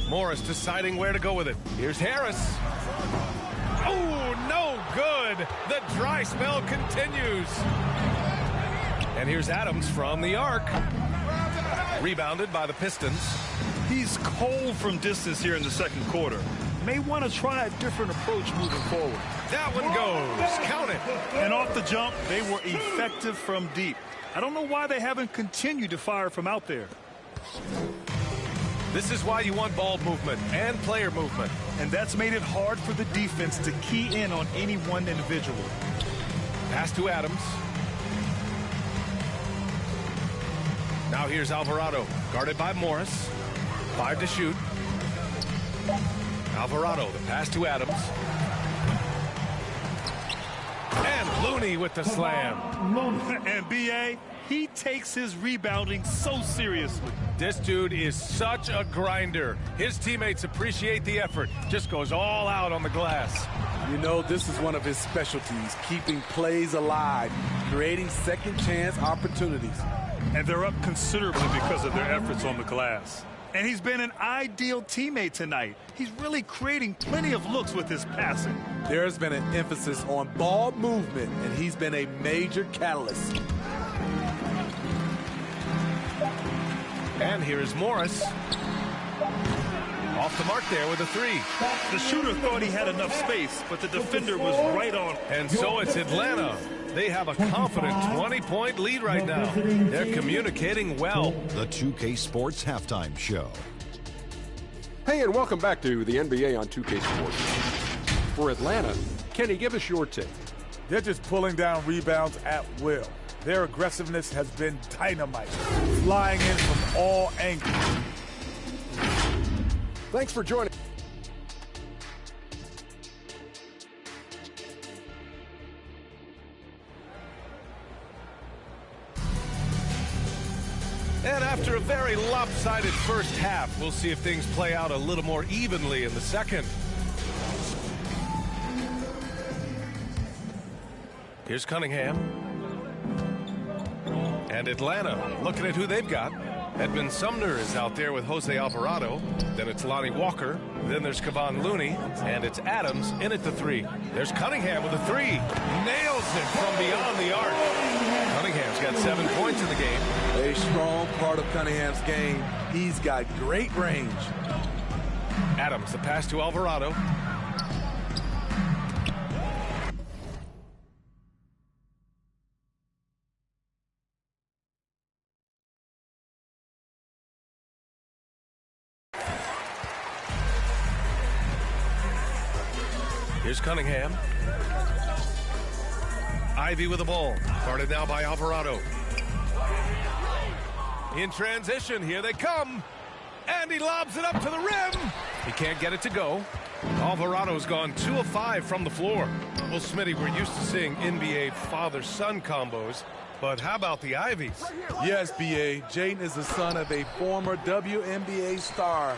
[SPEAKER 2] Morris deciding where to go with it. Here's Harris. Oh, no good. The dry spell continues. And here's Adams from the arc. Rebounded by the Pistons.
[SPEAKER 5] He's cold from distance here in the second quarter. May want to try a different approach moving forward.
[SPEAKER 2] That one goes. Count it.
[SPEAKER 5] And off the jump, they were effective from deep. I don't know why they haven't continued to fire from out there.
[SPEAKER 2] This is why you want ball movement and player movement.
[SPEAKER 5] And that's made it hard for the defense to key in on any one individual.
[SPEAKER 2] Pass to Adams. Now here's Alvarado, guarded by Morris. 5 to shoot. Alvarado, the pass to Adams. And Looney with the slam.
[SPEAKER 5] And B.A., he takes his rebounding so seriously.
[SPEAKER 2] This dude is such a grinder. His teammates appreciate the effort. Just goes all out on the glass.
[SPEAKER 21] You know, this is one of his specialties, keeping plays alive, creating second chance opportunities.
[SPEAKER 5] And they're up considerably because of their efforts on the glass. And he's been an ideal teammate tonight. He's really creating plenty of looks with his passing.
[SPEAKER 21] There's been an emphasis on ball movement, and he's been a major catalyst.
[SPEAKER 2] And here's Morris. Off the mark there with a 3.
[SPEAKER 5] The shooter thought he had enough space, but the defender was right on.
[SPEAKER 2] And so it's Atlanta. They have a confident 20-point lead right now. They're communicating well.
[SPEAKER 18] The 2K Sports Halftime Show.
[SPEAKER 19] Hey, and welcome back to the NBA on 2K Sports. For Atlanta, Kenny, give us your take.
[SPEAKER 21] They're just pulling down rebounds at will. Their aggressiveness has been dynamite, flying in from all angles.
[SPEAKER 19] Thanks for joining.
[SPEAKER 2] And after a very lopsided first half, we'll see if things play out a little more evenly in the second. Here's Cunningham. And Atlanta looking at who they've got. Edmund Sumner is out there with Jose Alvarado. Then it's Lonnie Walker. Then there's Kevon Looney. And it's Adams in at the 3. There's Cunningham with a 3. Nails it from beyond the arc. Cunningham's got 7 points in the game.
[SPEAKER 21] A strong part of Cunningham's game. He's got great range.
[SPEAKER 2] Adams, the pass to Alvarado. Here's Cunningham. Ivy with the ball. Guarded now by Alvarado. In transition, here they come. And he lobs it up to the rim. He can't get it to go. Alvarado's gone 2 of 5 from the floor. Well, Smitty, we're used to seeing NBA father-son combos. But how about the Ivies?
[SPEAKER 21] Yes, B.A. Jaden is the son of a former WNBA star,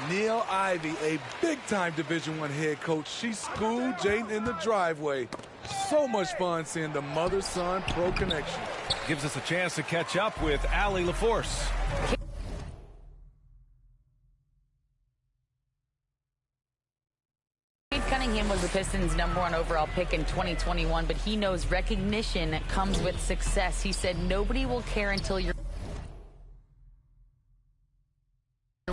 [SPEAKER 21] Neil Ivy, a big-time Division I head coach. She schooled Jaden in the driveway. So much fun seeing the mother-son pro connection.
[SPEAKER 2] Gives us a chance to catch up with Allie LaForce.
[SPEAKER 6] Cunningham was the Pistons' #1 overall pick in 2021, but he knows recognition comes with success. He said, nobody will care until you're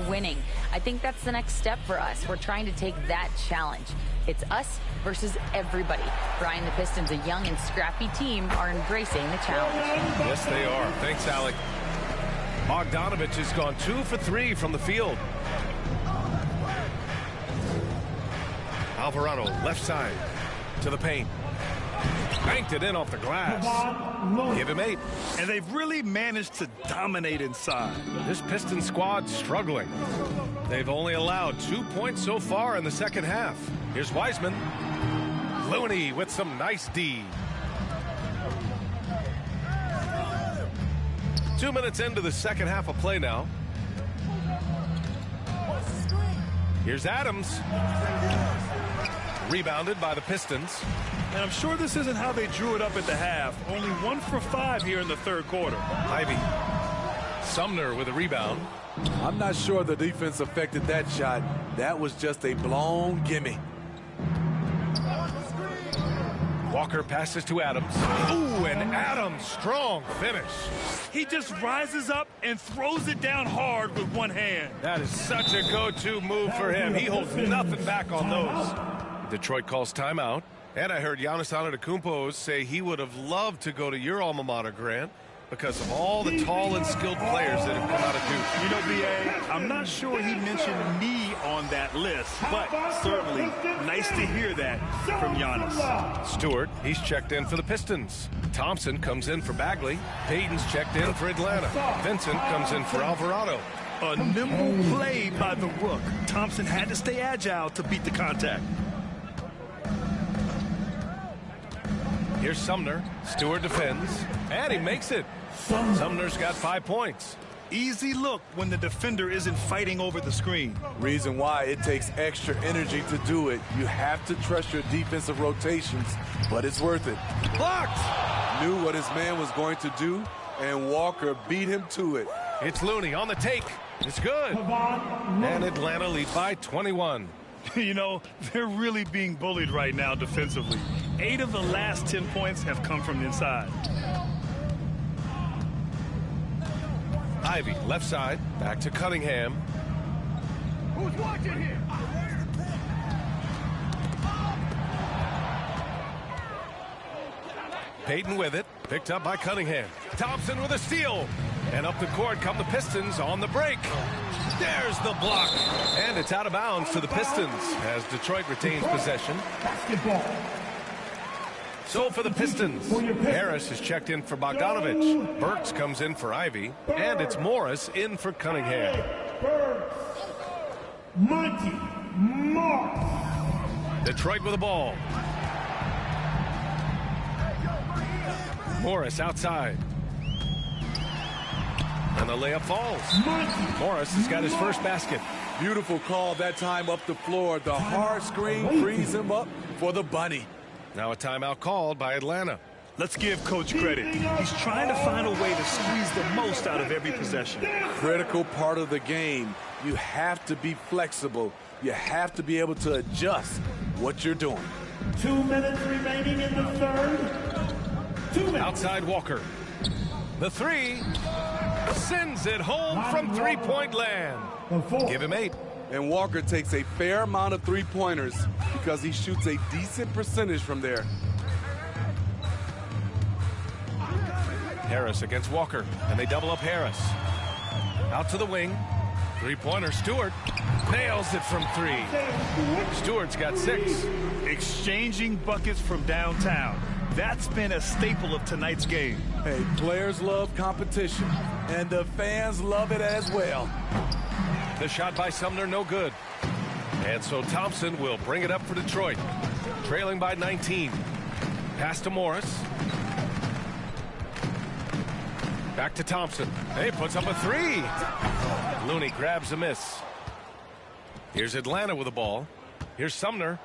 [SPEAKER 6] winning. I think that's the next step for us. We're trying to take that challenge. It's us versus everybody. Brian, the Pistons, a young and scrappy team, are embracing the challenge.
[SPEAKER 2] Yes, they are. Thanks, Alec. Bogdanovich has gone 2 for 3 from the field. Alvarado left side to the paint. Banked it in off the glass. Give him 8.
[SPEAKER 5] And they've really managed to dominate inside.
[SPEAKER 2] This Pistons squad struggling. They've only allowed 2 points so far in the second half. Here's Wiseman. Looney with some nice D. 2 minutes into the second half of play now. Here's Adams. Rebounded by the Pistons.
[SPEAKER 5] And I'm sure this isn't how they drew it up at the half. Only 1 for 5 here in the third quarter.
[SPEAKER 2] Ivy. Sumner with a rebound.
[SPEAKER 21] I'm not sure the defense affected that shot. That was just a blown gimme.
[SPEAKER 2] Walker passes to Adams. Ooh, and Adams, strong finish.
[SPEAKER 5] He just rises up and throws it down hard with one hand.
[SPEAKER 2] That is such a go-to move for him. He holds nothing back on those. Detroit calls timeout. And I heard Giannis Antetokounmpo say he would have loved to go to your alma mater, Grant, because of all the tall and skilled players that have come out of Duke.
[SPEAKER 5] You know, B.A., I'm not sure he mentioned me on that list, but certainly nice to hear that from Giannis.
[SPEAKER 2] Stewart, he's checked in for the Pistons. Thompson comes in for Bagley. Payton's checked in for Atlanta. Vincent comes in for Alvarado.
[SPEAKER 5] A nimble play by the Rook. Thompson had to stay agile to beat the contact.
[SPEAKER 2] Here's Sumner. Stewart defends, and he makes it. Sumner's got 5 points.
[SPEAKER 5] Easy look when the defender isn't fighting over the screen.
[SPEAKER 21] Reason why it takes extra energy to do it. You have to trust your defensive rotations, but it's worth it.
[SPEAKER 2] Blocked!
[SPEAKER 21] Knew what his man was going to do, and Walker beat him to it.
[SPEAKER 2] It's Looney on the take. It's good. And Atlanta leads by 21.
[SPEAKER 5] You know, they're really being bullied right now defensively. 8 of the last 10 points have come from inside.
[SPEAKER 2] Ivy, left side, back to Cunningham.
[SPEAKER 22] Who's watching here?
[SPEAKER 2] Payton with it, picked up by Cunningham. Thompson with a steal. And up the court come the Pistons on the break. There's the block. And it's out of bounds to the Pistons as Detroit retains possession.
[SPEAKER 22] Basketball.
[SPEAKER 2] So for the Pistons, Harris is checked in for Bogdanovich. Burks comes in for Ivy. And it's Morris in for Cunningham.
[SPEAKER 22] Monty Morris.
[SPEAKER 2] Detroit with the ball. Morris outside. And the layup falls. Morris has got his first basket.
[SPEAKER 21] Beautiful call that time up the floor. The hard screen frees him up for the bunny.
[SPEAKER 2] Now a timeout called by Atlanta.
[SPEAKER 5] Let's give Coach credit. He's trying to find a way to squeeze the most out of every possession.
[SPEAKER 21] Critical part of the game. You have to be flexible. You have to be able to adjust what you're doing.
[SPEAKER 22] 2 minutes remaining in the third. 2 minutes.
[SPEAKER 2] Outside Walker. The three. Sends it home from three-point land. Give him 8.
[SPEAKER 21] And Walker takes a fair amount of three-pointers because he shoots a decent percentage from there.
[SPEAKER 2] Harris against Walker, and they double up Harris. Out to the wing. Three-pointer, Stewart. Nails it from 3. Stewart's got 6.
[SPEAKER 5] Exchanging buckets from downtown. That's been a staple of tonight's game.
[SPEAKER 21] Hey, players love competition, and the fans love it as well.
[SPEAKER 2] The shot by Sumner, no good. And so Thompson will bring it up for Detroit. Trailing by 19. Pass to Morris. Back to Thompson. He puts up a 3. Looney grabs a miss. Here's Atlanta with the ball. Here's Sumner.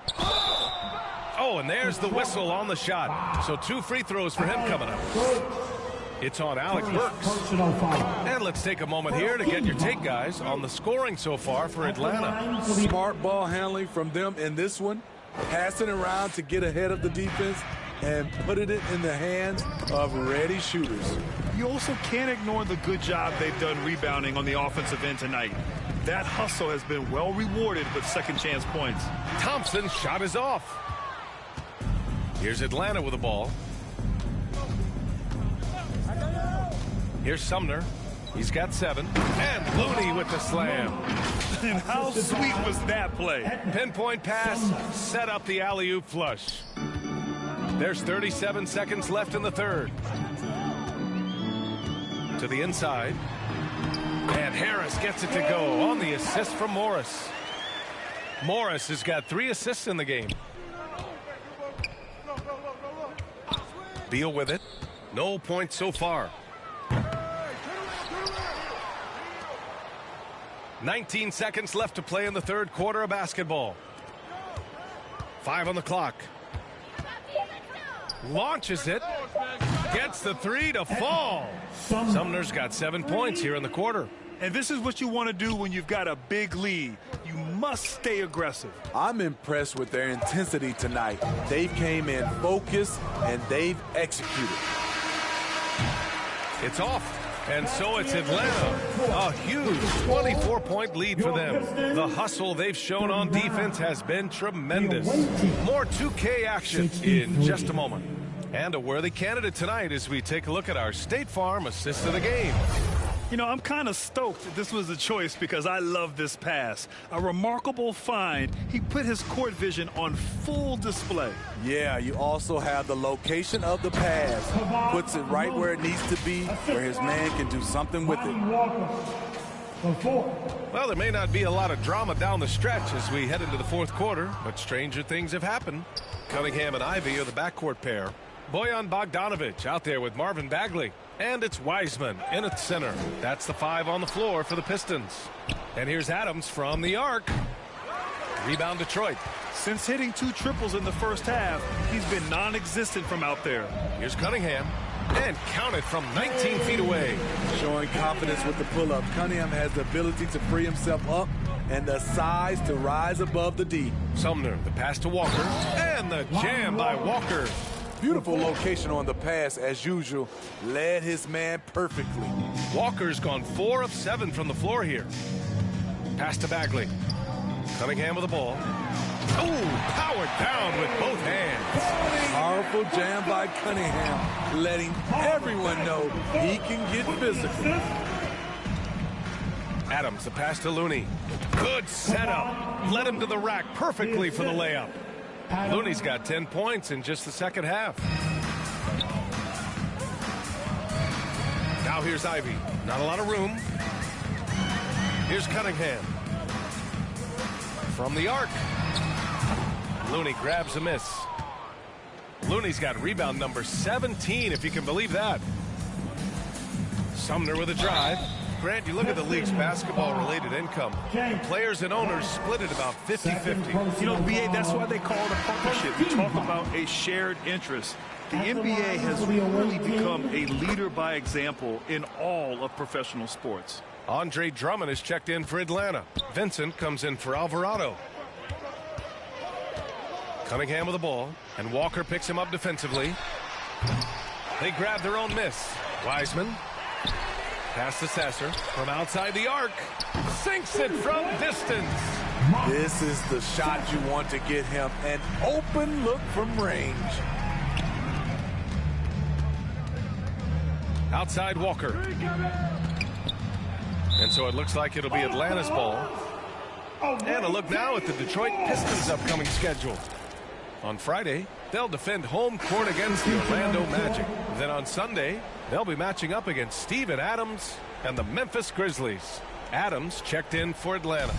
[SPEAKER 2] Oh, and there's the whistle on the shot. So 2 free throws for him coming up. It's on Alec Burks. And let's take a moment here to get your take, guys, on the scoring so far for Atlanta.
[SPEAKER 21] Smart ball handling from them in this one. Passing around to get ahead of the defense and putting it in the hands of ready shooters.
[SPEAKER 5] You also can't ignore the good job they've done rebounding on the offensive end tonight. That hustle has been well rewarded with second chance points.
[SPEAKER 2] Thompson's shot is off. Here's Atlanta with the ball. Here's Sumner. He's got 7. And Looney with the slam.
[SPEAKER 5] And how sweet was that play?
[SPEAKER 2] Pinpoint pass, set up the alley-oop flush. There's 37 seconds left in the third. To the inside. And Harris gets it to go on the assist from Morris. Morris has got 3 assists in the game. Beal with it. No points so far. 19 seconds left to play in the third quarter of basketball. 5 on the clock. Launches it. Gets the 3 to fall. Sumner's got 7 points here in the quarter.
[SPEAKER 5] And this is what you want to do when you've got a big lead. You must stay aggressive.
[SPEAKER 21] I'm impressed with their intensity tonight. They came in focused and they've executed.
[SPEAKER 2] It's off. And so it's Atlanta. A huge 24-point lead for them. The hustle they've shown on defense has been tremendous. More 2K action in just a moment. And a worthy candidate tonight as we take a look at our State Farm assist of the game.
[SPEAKER 5] You know, I'm kind of stoked that this was a choice because I love this pass. A remarkable find. He put his court vision on full display.
[SPEAKER 21] Yeah, you also have the location of the pass. Puts it right where it needs to be, where his man can do something with it.
[SPEAKER 2] Well, there may not be a lot of drama down the stretch as we head into the fourth quarter, but stranger things have happened. Cunningham and Ivy are the backcourt pair. Bojan Bogdanovic out there with Marvin Bagley. And it's Wiseman in at center. That's the 5 on the floor for the Pistons. And here's Adams from the arc. Rebound Detroit.
[SPEAKER 5] Since hitting 2 triples in the first half, he's been non-existent from out there.
[SPEAKER 2] Here's Cunningham. And count it from 19 feet away.
[SPEAKER 21] Showing confidence with the pull-up. Cunningham has the ability to free himself up and the size to rise above the D.
[SPEAKER 2] Sumner, the pass to Walker. And the jam by Walker.
[SPEAKER 21] Beautiful location on the pass, as usual. Led his man perfectly.
[SPEAKER 2] Walker's gone 4 of 7 from the floor here. Pass to Bagley. Cunningham with the ball. Oh, powered down with both hands.
[SPEAKER 21] Powerful jam by Cunningham, letting everyone know he can get physical.
[SPEAKER 2] Adams, the pass to Looney. Good setup. Led him to the rack perfectly for the layup. Looney's got 10 points in just the second half. Now here's Ivy. Not a lot of room. Here's Cunningham. From the arc. Looney grabs a miss. Looney's got rebound number 17, if you can believe that. Sumner with a drive. Grant, you look at the league's basketball-related income. Players and owners split it about 50-50.
[SPEAKER 5] You know, BA, that's why they call it a partnership. We talk about a shared interest. The NBA has really become a leader by example in all of professional sports.
[SPEAKER 2] Andre Drummond is checked in for Atlanta. Vincent comes in for Alvarado. Cunningham with the ball, and Walker picks him up defensively. They grab their own miss. Wiseman. Pass to Sasser from outside the arc. Sinks it from distance.
[SPEAKER 21] This is the shot you want to get him. An open look from range.
[SPEAKER 2] Outside Walker. And so it looks like it'll be Atlanta's ball. And a look now at the Detroit Pistons' upcoming schedule. On Friday, they'll defend home court against the Orlando Magic. Then on Sunday, they'll be matching up against Steven Adams and the Memphis Grizzlies. Adams checked in for Atlanta.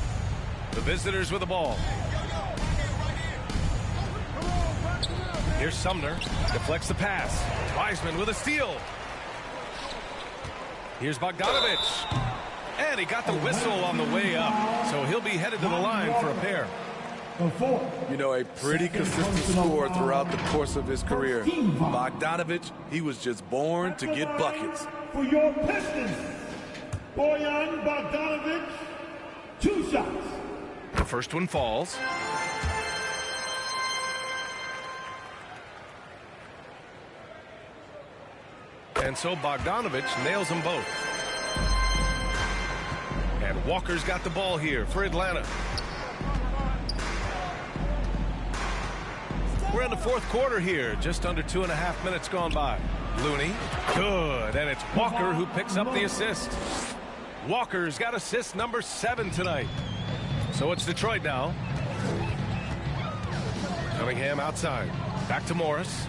[SPEAKER 2] The visitors with the ball. Here's Sumner. Deflects the pass. Wiseman with a steal. Here's Bogdanovic. And he got the whistle on the way up. So he'll be headed to the line for a pair.
[SPEAKER 21] You know, a pretty consistent scorer throughout the course of his career. Bogdanovic, he was just born to get buckets.
[SPEAKER 22] For your Pistons, Bojan Bogdanovic, 2 shots.
[SPEAKER 2] The first one falls. And so Bogdanovic nails them both. And Walker's got the ball here for Atlanta. We're in the fourth quarter here, just under 2.5 minutes gone by. Looney, good, and it's Walker who picks up the assist. Walker's got assist number 7 tonight. So it's Detroit now. Cunningham outside. Back to Morris.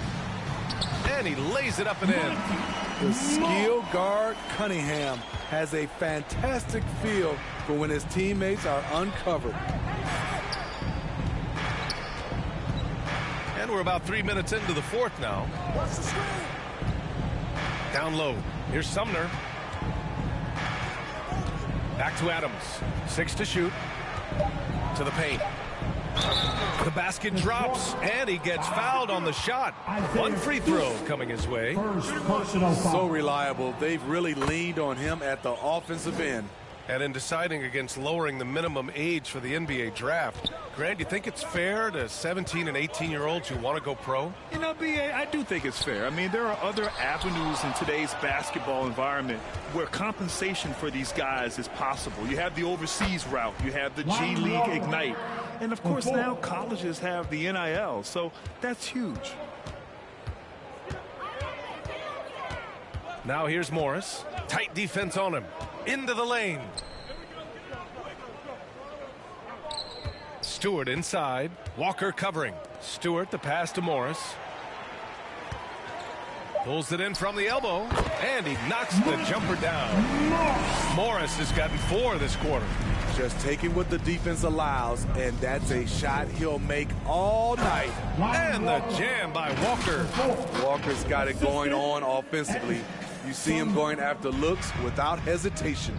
[SPEAKER 2] And he lays it up and in.
[SPEAKER 21] The skill guard Cunningham has a fantastic feel for when his teammates are uncovered.
[SPEAKER 2] And we're about 3 minutes into the fourth now. Down low. Here's Sumner. Back to Adams. 6 to shoot. To the paint. The basket drops, and he gets fouled on the shot. 1 free throw coming his way.
[SPEAKER 21] So reliable. They've really leaned on him at the offensive end.
[SPEAKER 2] And in deciding against lowering the minimum age for the NBA draft, Grant, you think it's fair to 17 and 18-year-olds who want to go pro?
[SPEAKER 5] You know, B.A., I do think it's fair. I mean, there are other avenues in today's basketball environment where compensation for these guys is possible. You have the overseas route. You have the G League Ignite. And, of course, now colleges have the NIL, so that's huge.
[SPEAKER 2] Now here's Morris. Tight defense on him. Into the lane. Stewart inside. Walker covering. Stewart the pass to Morris. Pulls it in from the elbow. And he knocks the jumper down. Morris has gotten 4 this quarter.
[SPEAKER 21] Just taking what the defense allows, and that's a shot he'll make all night.
[SPEAKER 2] And the jam by Walker.
[SPEAKER 21] Walker's got it going on offensively. You see him going after looks without hesitation.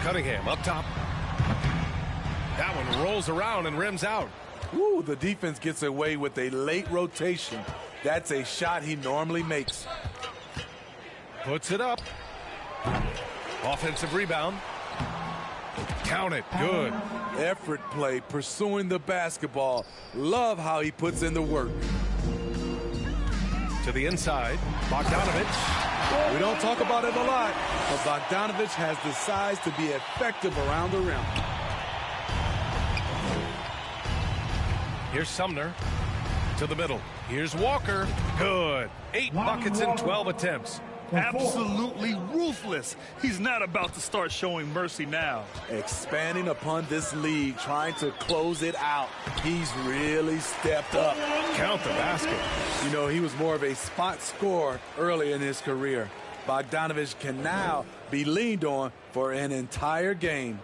[SPEAKER 2] Cunningham up top. That one rolls around and rims out.
[SPEAKER 21] Ooh, the defense gets away with a late rotation. That's a shot he normally makes.
[SPEAKER 2] Puts it up. Offensive rebound. Count it. Good.
[SPEAKER 21] Effort play, pursuing the basketball. Love how he puts in the work.
[SPEAKER 2] To the inside. Bogdanovich.
[SPEAKER 21] We don't talk about it a lot, but Bogdanovich has the size to be effective around the rim.
[SPEAKER 2] Here's Sumner. To the middle. Here's Walker. Good. 8 buckets in 12 attempts.
[SPEAKER 5] Absolutely ruthless. He's not about to start showing mercy now.
[SPEAKER 21] Expanding upon this lead, trying to close it out. He's really stepped up.
[SPEAKER 2] Count the basket.
[SPEAKER 21] You know, he was more of a spot scorer early in his career. Bogdanovich can now be leaned on for an entire game.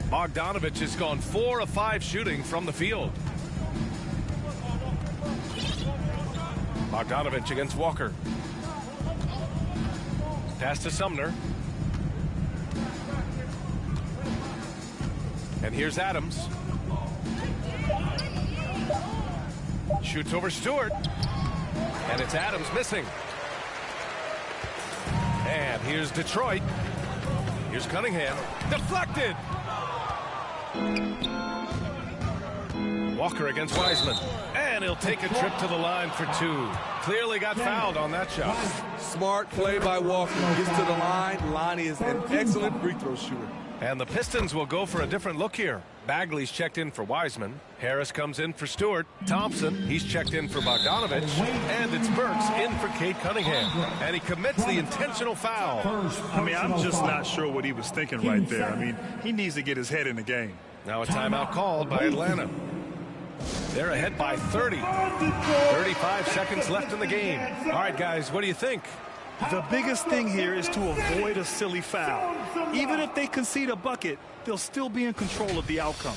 [SPEAKER 2] Bogdanovich has gone 4 of 5 shooting from the field. Bogdanovich against Walker. Pass to Sumner. And here's Adams. Shoots over Stewart. And it's Adams missing. And here's Detroit. Here's Cunningham. Deflected. Walker against Wiseman. And he'll take a trip to the line for 2. Clearly got fouled on that shot.
[SPEAKER 21] Smart play by Walker. Gets to the line. Lonnie is an excellent free throw shooter.
[SPEAKER 2] And the Pistons will go for a different look here. Bagley's checked in for Wiseman. Harris comes in for Stewart. Thompson, he's checked in for Bogdanovich. And it's Burks in for Cade Cunningham. And he commits the intentional foul.
[SPEAKER 5] I mean, I'm just not sure what he was thinking right there. I mean, he needs to get his head in the game.
[SPEAKER 2] Now a timeout called by Atlanta. They're ahead by 30. 35 seconds left in the game. All right, guys, what do you think?
[SPEAKER 5] The biggest thing here is to avoid a silly foul. Even if they concede a bucket, they'll still be in control of the outcome.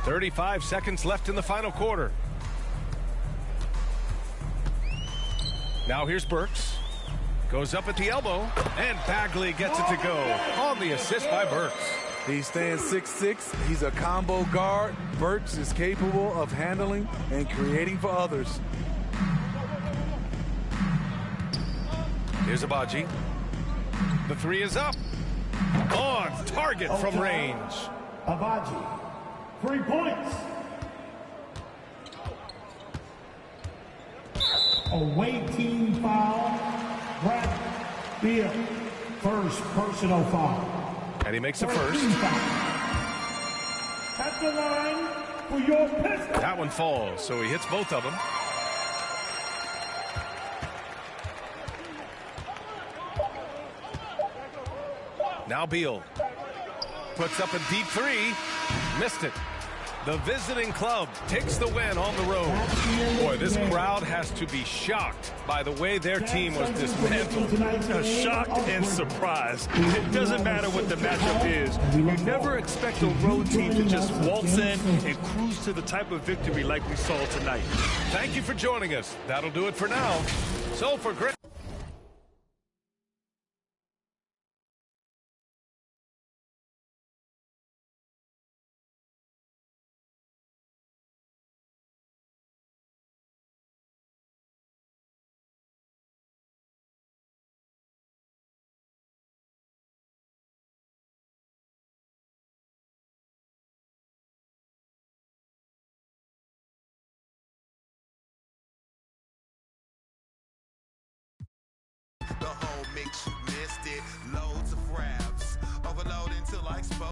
[SPEAKER 2] .35 seconds left in the final quarter. Now here's Burks. Goes up at the elbow, and Bagley gets it to go on the assist by Burks.
[SPEAKER 21] He stands 6'6". He's a combo guard. Burks is capable of handling and creating for others.
[SPEAKER 2] Here's Abaji. The 3 is up. On target from range.
[SPEAKER 22] Abaji 3 points. Away team foul. Brad Beal. First personal foul.
[SPEAKER 2] And he makes a first.
[SPEAKER 22] At the line for your Pistons.
[SPEAKER 2] That one falls, so he hits both of them. Now Beal puts up a deep three. Missed it. The visiting club takes the win on the road. Boy, this crowd has to be shocked by the way their team was dismantled.
[SPEAKER 5] Shocked and surprised. It doesn't matter what the matchup is. You never expect a road team to just waltz in and cruise to the type of victory like we saw tonight.
[SPEAKER 2] Thank you for joining us. That'll do it for now. So for Greg.
[SPEAKER 3] The whole mix, you missed it. Loads of raps. Overload until I explode.